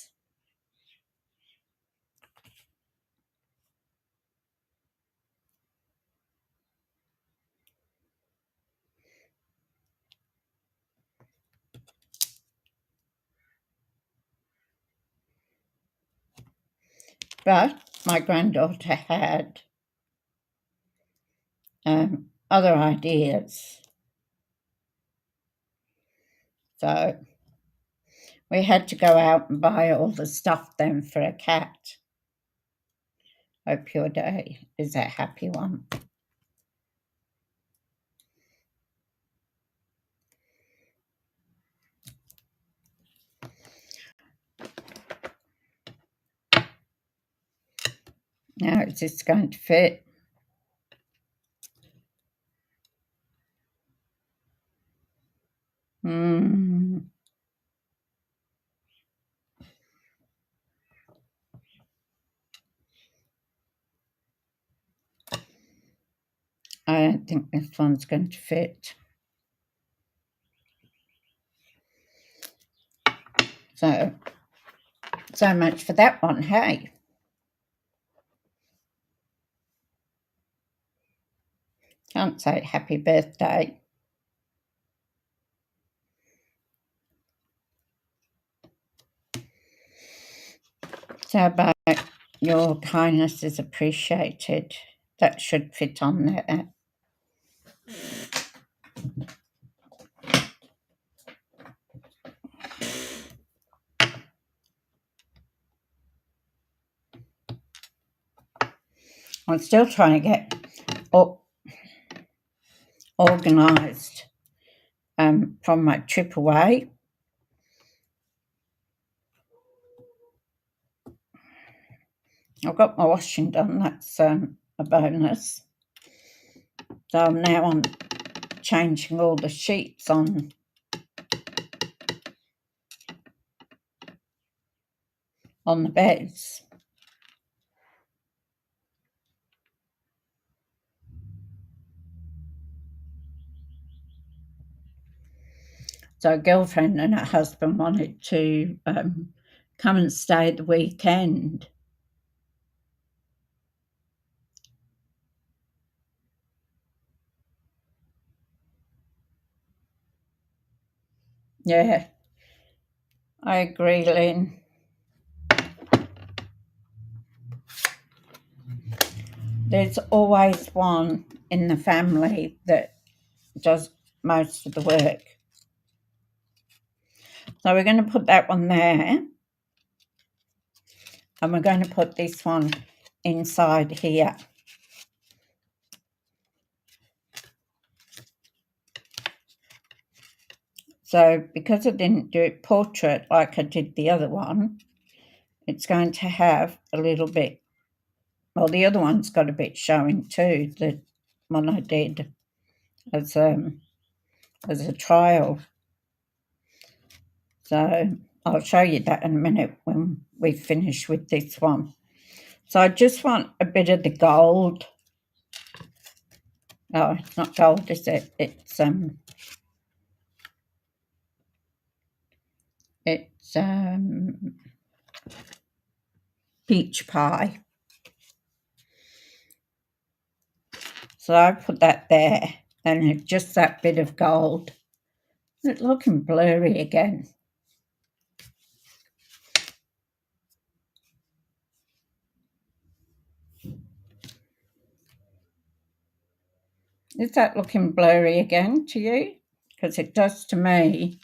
But my granddaughter had other ideas. So we had to go out and buy all the stuff then for a cat. Hope your day is a happy one. Now, is this going to fit? I don't think this one's going to fit. So much for that one, hey? Can't say happy birthday. So about your kindness is appreciated. That should fit on there. I'm still trying to get organised from my trip away. I've got my washing done, that's a bonus. So now I'm changing all the sheets on the beds. So a girlfriend and her husband wanted to come and stay the weekend. Yeah, I agree, Lynn. There's always one in the family that does most of the work. So we're going to put that one there. And we're going to put this one inside here. So because I didn't do it portrait like I did the other one, it's going to have a little bit, well, the other one's got a bit showing too, the one I did as a trial. So I'll show you that in a minute when we finish with this one. So I just want a bit of the gold. Oh, it's not gold, is it? It's peach pie. So I put that there, and just that bit of gold. It's looking blurry again. Is that looking blurry again to you? Because it does to me.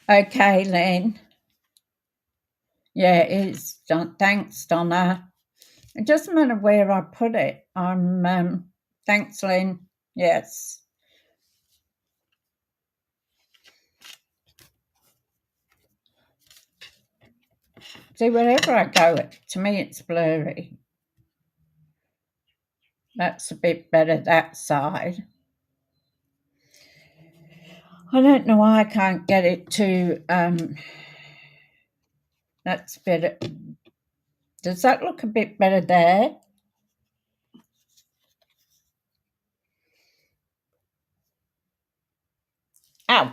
Okay, Lynn. Yeah, it is. Thanks, Donna. It doesn't matter where I put it. Thanks, Lynn. Yes. See, wherever I go, to me it's blurry. That's a bit better, that side. I don't know why I can't get it to, that's better. Does that look a bit better there? Ow!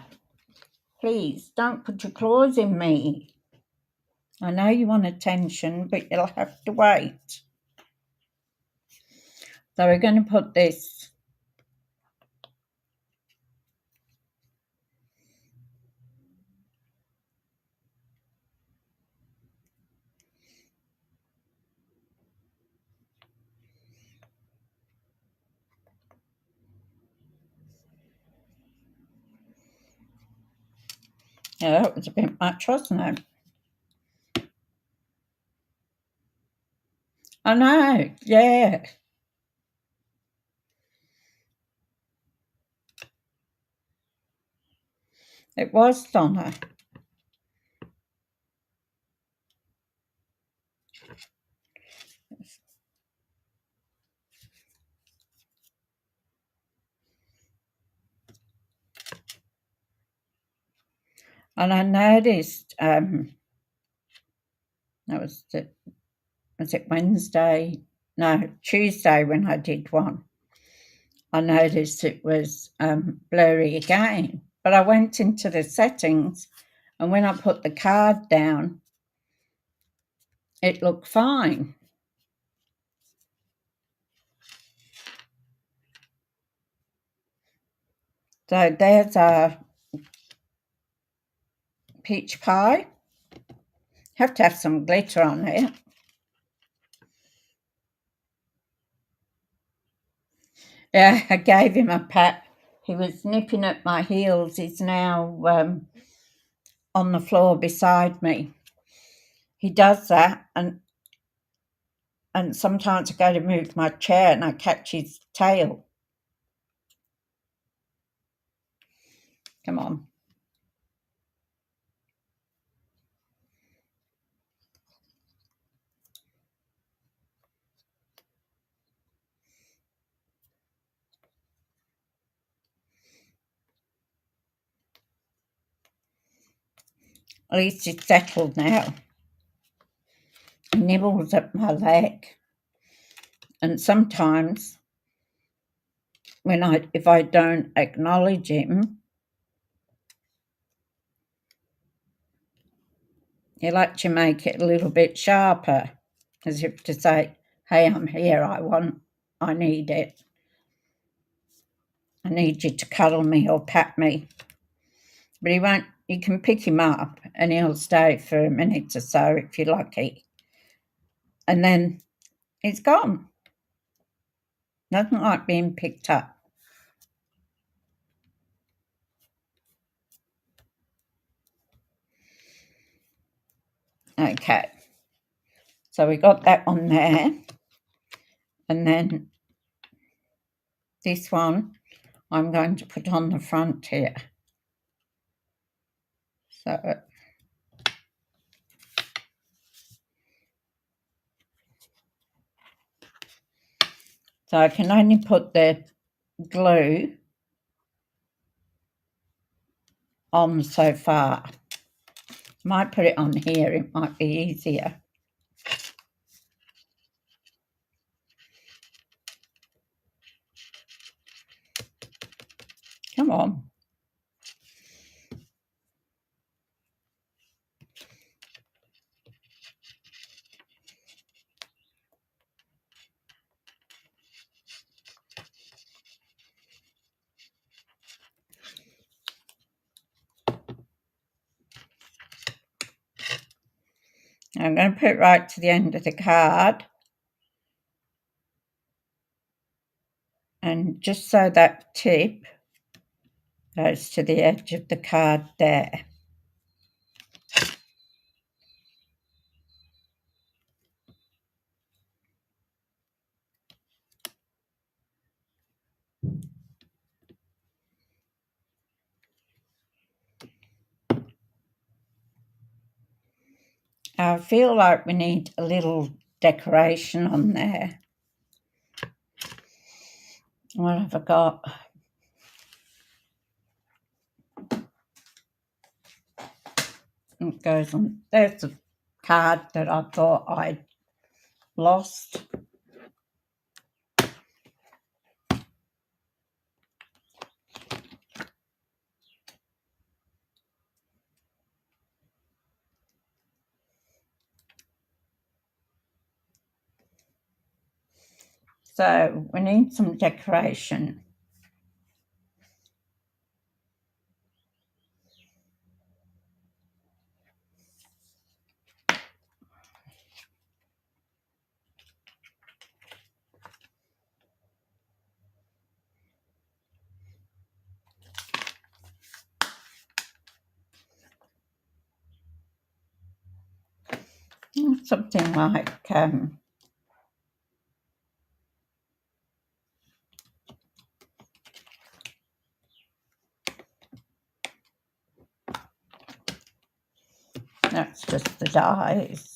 Please, don't put your claws in me. I know you want attention, but you'll have to wait. So we're going to put this. Yeah, that was a bit much, wasn't it? I know, yeah. It was, Donna. And I noticed, was it Wednesday? No, Tuesday when I did one. I noticed it was blurry again. But I went into the settings, and when I put the card down, it looked fine. So there's our peach pie. Have to have some glitter on it. Yeah, I gave him a pat. He was nipping at my heels. He's now on the floor beside me. He does that, and sometimes I go to move my chair and I catch his tail. Come on. At least he's settled now. He nibbles at my leg. And sometimes if I don't acknowledge him, he'll actually make it a little bit sharper, as if to say, hey, I'm here, I need it. I need you to cuddle me or pat me. But he won't, you can pick him up and he'll stay for a minute or so if you're lucky. And then he's gone. Doesn't like being picked up. Okay. So we got that one there. And then this one I'm going to put on the front here. So I can only put the glue on so far. Might put it on here, it might be easier. Come on. I'm going to put it right to the end of the card. And just so that tip goes to the edge of the card there. I feel like we need a little decoration on there. What have I got? It goes on. There's a card that I thought I'd lost. So we need some decoration. Something like that's just the dies.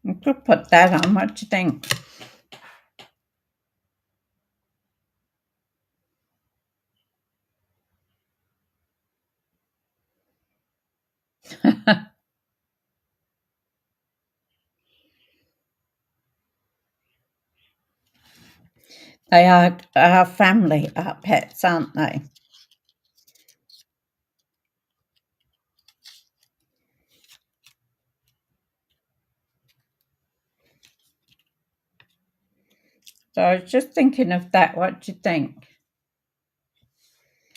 You could put that on. What do you think? They are our family, our pets, aren't they? So I was just thinking of that. What do you think?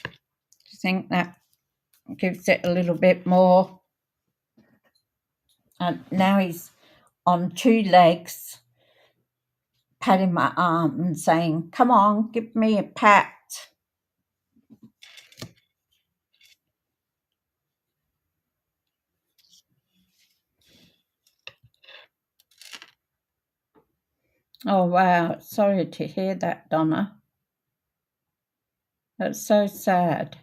Do you think that gives it a little bit more? And now he's on two legs, patting my arm and saying, come on, give me a pat. Oh, wow. Sorry to hear that, Donna. That's so sad.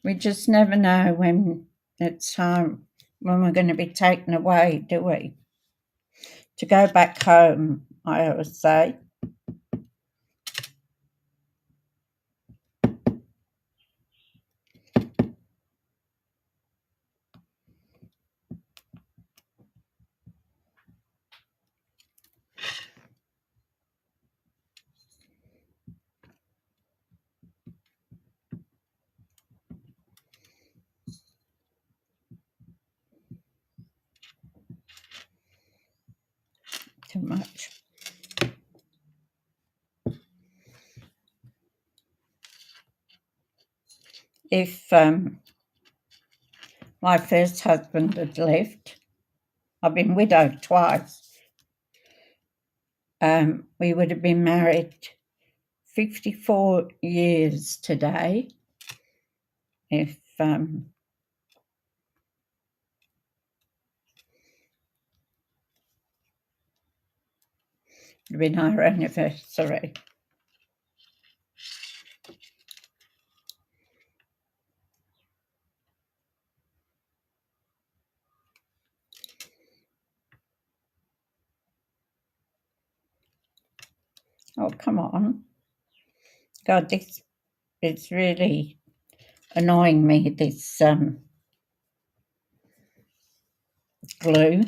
We just never know when it's time, when we're going to be taken away, do we? To go back home, I always say. Too much. If my first husband had lived, I've been widowed twice, we would have been married 54 years today if would have been our anniversary. Oh, come on. God, this is really annoying me, this glue.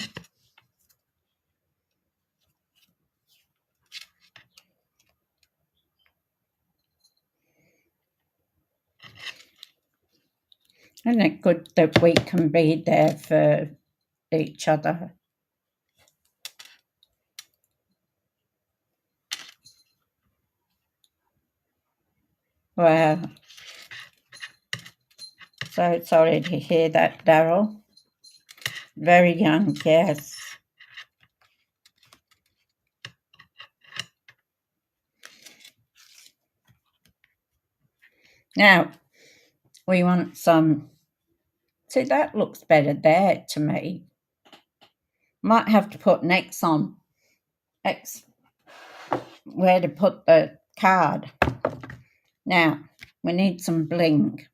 Isn't it good that we can be there for each other? Wow. So sorry to hear that, Daryl. Very young, yes. Now, we want some... See, that looks better there to me. Might have to put X on. X, where to put the card. Now, we need some bling.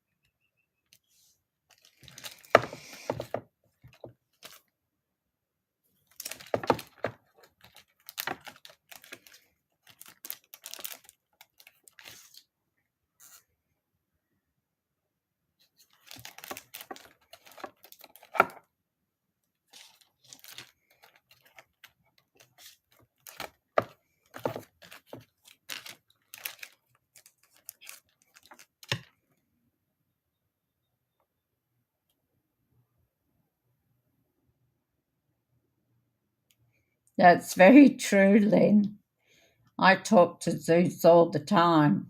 That's very true, Lynn. I talk to Zeus all the time.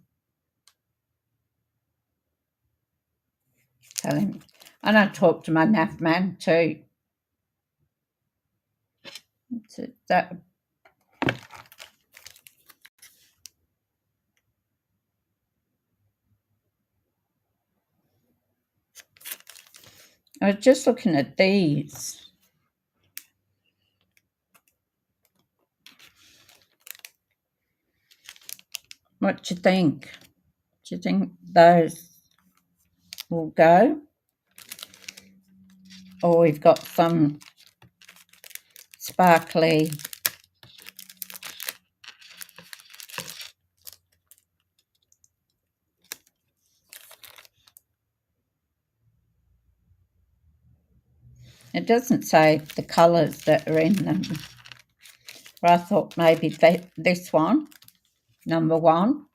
Tell him. And I talk to my nav man too. That I was just looking at these. What do you think? Do you think those will go? Or we've got some sparkly. It doesn't say the colours that are in them. But I thought maybe this one, number 1,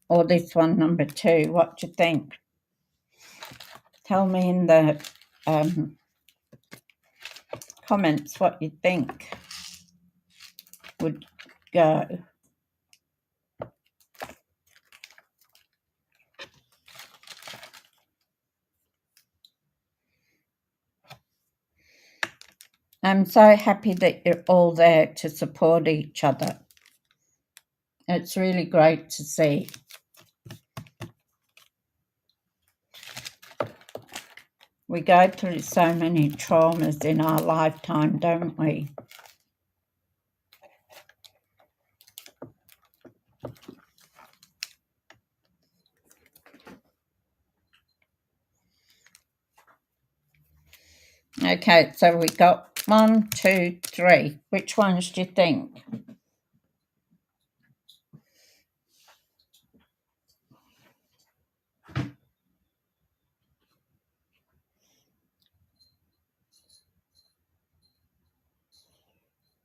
or this one, number 2. What do you think? Tell me in the comments what you think would go. I'm so happy that you're all there to support each other. It's really great to see. We go through so many traumas in our lifetime, don't we? Okay, so we got 1, 2, 3. Which ones do you think?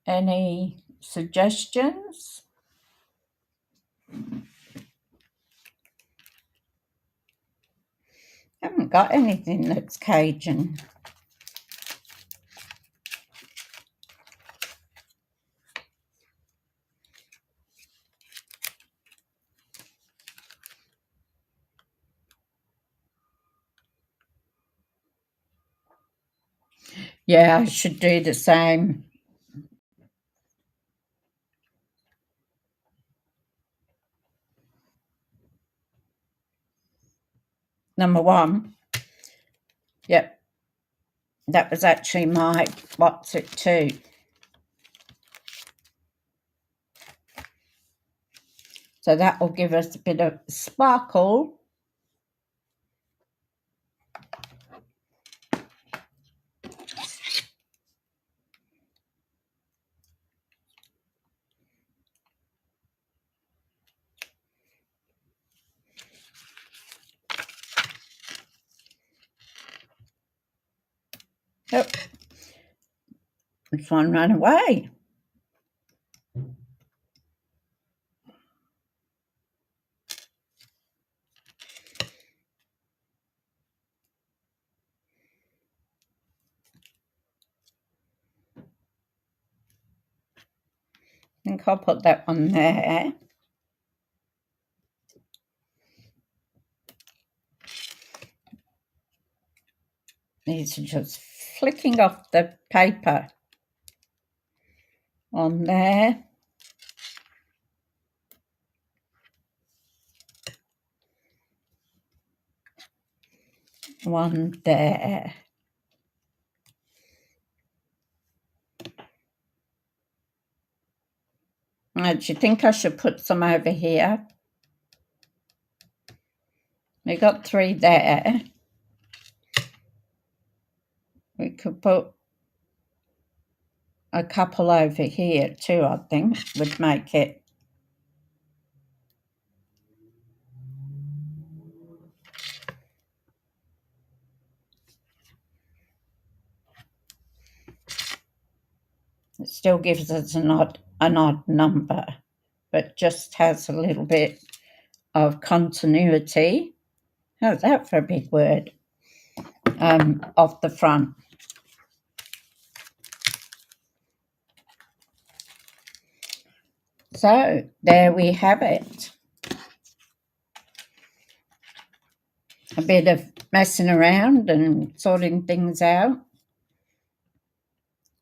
Any suggestions? Haven't got anything that's Cajun. Yeah, I should do the same. Number 1. Yep. That was actually my what's it too. So that will give us a bit of sparkle. Yep. This one ran away. I think I'll put that one there. These are just flicking off the paper on there. One there. Now, do you think I should put some over here? We got 3 there. We could put a couple over here too, I think, would make it. It still gives us an odd number, but just has a little bit of continuity. How's that for a big word? Off the front. So there we have it. A bit of messing around and sorting things out.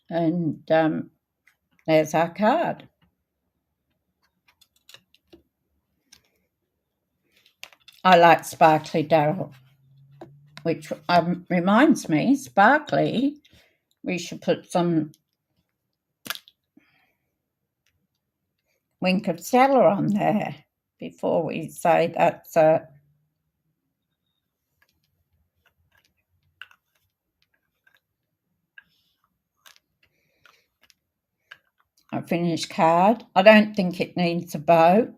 And there's our card. I like Sparkly Daryl, which reminds me, Sparkly, we should put some Wink of Stella on there before we say that's a finished card. I don't think it needs a bow.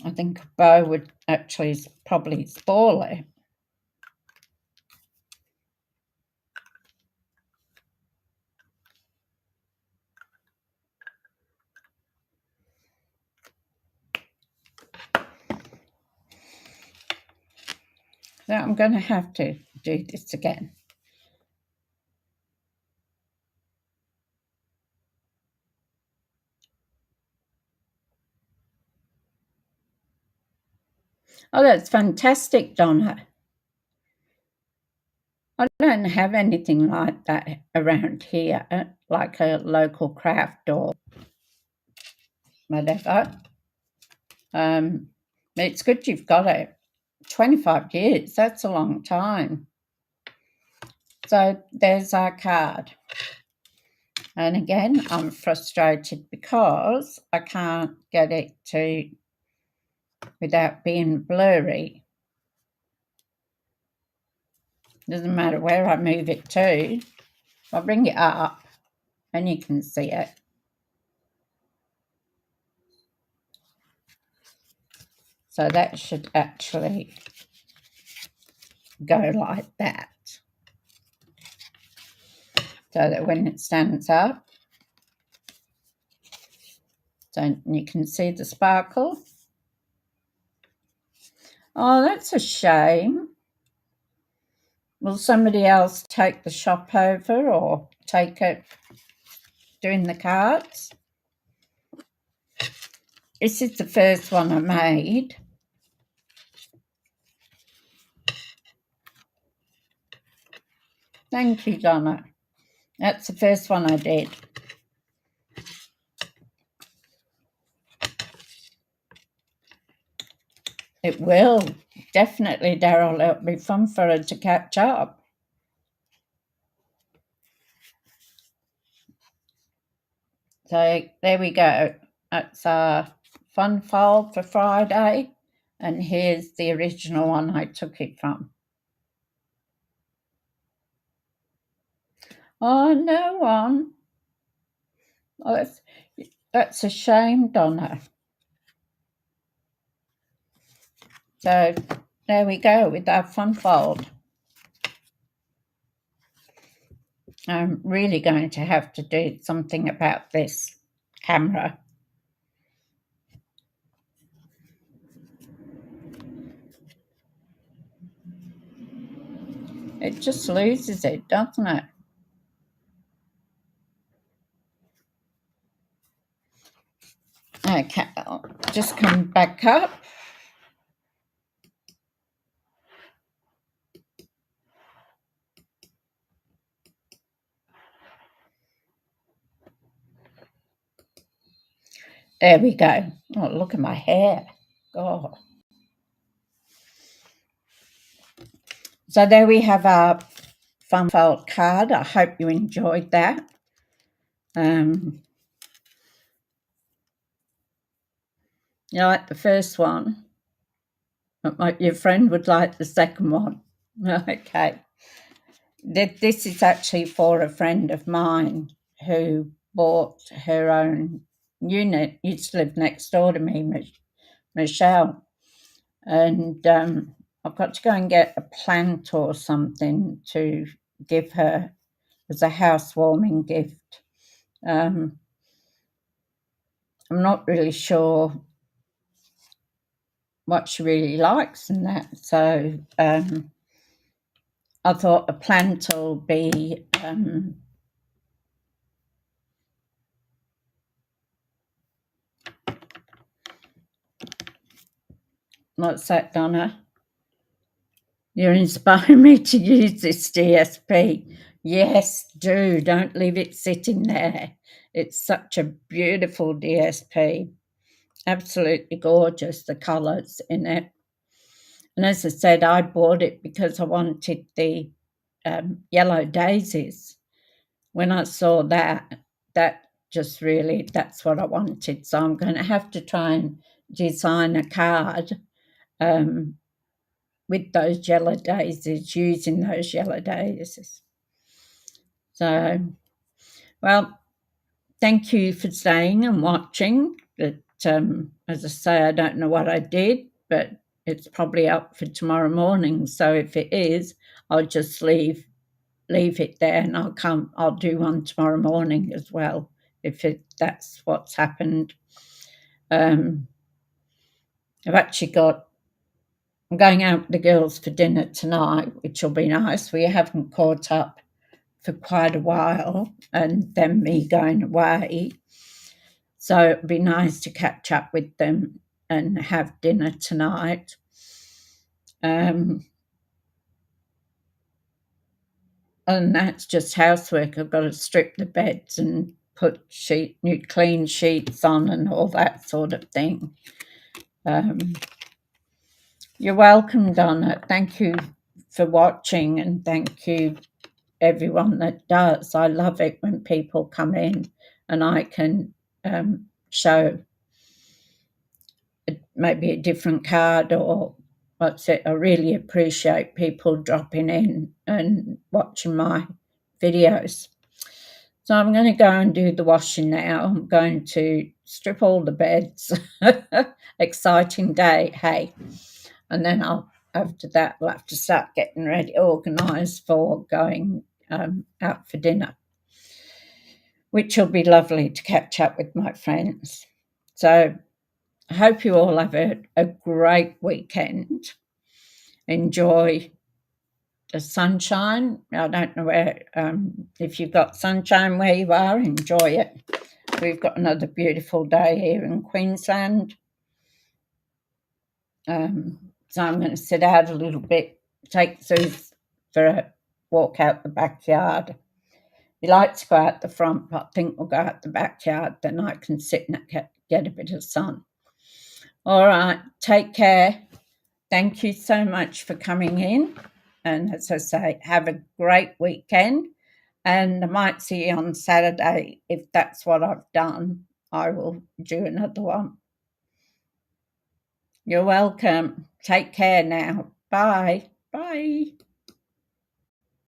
I think a bow would actually probably spoil it. So I'm going to have to do this again. Oh, that's fantastic, Donna. I don't have anything like that around here, like a local craft or whatever. It's good you've got it. 25 years, that's a long time. So there's our card. And again, I'm frustrated because I can't get it to, without being blurry. Doesn't matter where I move it to. I'll bring it up and you can see it. So that should actually go like that. So that when it stands up, so you can see the sparkle. Oh, that's a shame. Will somebody else take the shop over or take it doing the cards? This is the first one I made. Thank you, Donna. That's the first one I did. It will. Definitely, Daryl. It'll be fun for her to catch up. So there we go. That's our fun fold for Friday. And here's the original one I took it from. Oh, no one. Oh, that's a shame, Donna. So there we go with our fun fold. I'm really going to have to do something about this camera. It just loses it, doesn't it? Okay, I'll just come back up. There we go. Oh, look at my hair. God. So there we have our fun fold card. I hope you enjoyed that. You like the first one, but your friend would like the second one. Okay. This is actually for a friend of mine who bought her own unit, used to live next door to me, Michelle. And I've got to go and get a plant or something to give her as a housewarming gift. I'm not really sure what she really likes and that. So I thought a plant will be what's that, Donna? You're inspiring me to use this DSP. Yes, do. Don't leave it sitting there. It's such a beautiful DSP. Absolutely gorgeous, the colours in it. And as I said, I bought it because I wanted the yellow daisies. When I saw that just really, that's what I wanted. So I'm going to have to try and design a card with those yellow daisies, using those yellow daisies. So, well, thank you for staying and watching. But as I say, I don't know what I did, but it's probably up for tomorrow morning. So if it is, I'll just leave it there, and I'll do one tomorrow morning as well, if that's what's happened. I'm going out with the girls for dinner tonight, which will be nice. We haven't caught up for quite a while, and then me going away. So it'd be nice to catch up with them and have dinner tonight. And that's just housework. I've got to strip the beds and put new clean sheets on and all that sort of thing. You're welcome, Donna. Thank you for watching, and thank you everyone that does. I love it when people come in and I can show maybe a different card or what's it. I really appreciate people dropping in and watching my videos. So I'm going to go and do the washing now. I'm going to strip all the beds. Exciting day, hey. And then after that, I'll have to start getting ready, organised for going out for dinner, which will be lovely to catch up with my friends. So I hope you all have a great weekend. Enjoy the sunshine. I don't know where, if you've got sunshine where you are, enjoy it. We've got another beautiful day here in Queensland. So I'm going to sit out a little bit, take Suze for a walk out the backyard. He likes to go out the front, but I think we'll go out the backyard, then I can sit and get a bit of sun. All right, take care. Thank you so much for coming in. And as I say, have a great weekend. And I might see you on Saturday. If that's what I've done, I will do another one. You're welcome. Take care now. Bye. Bye.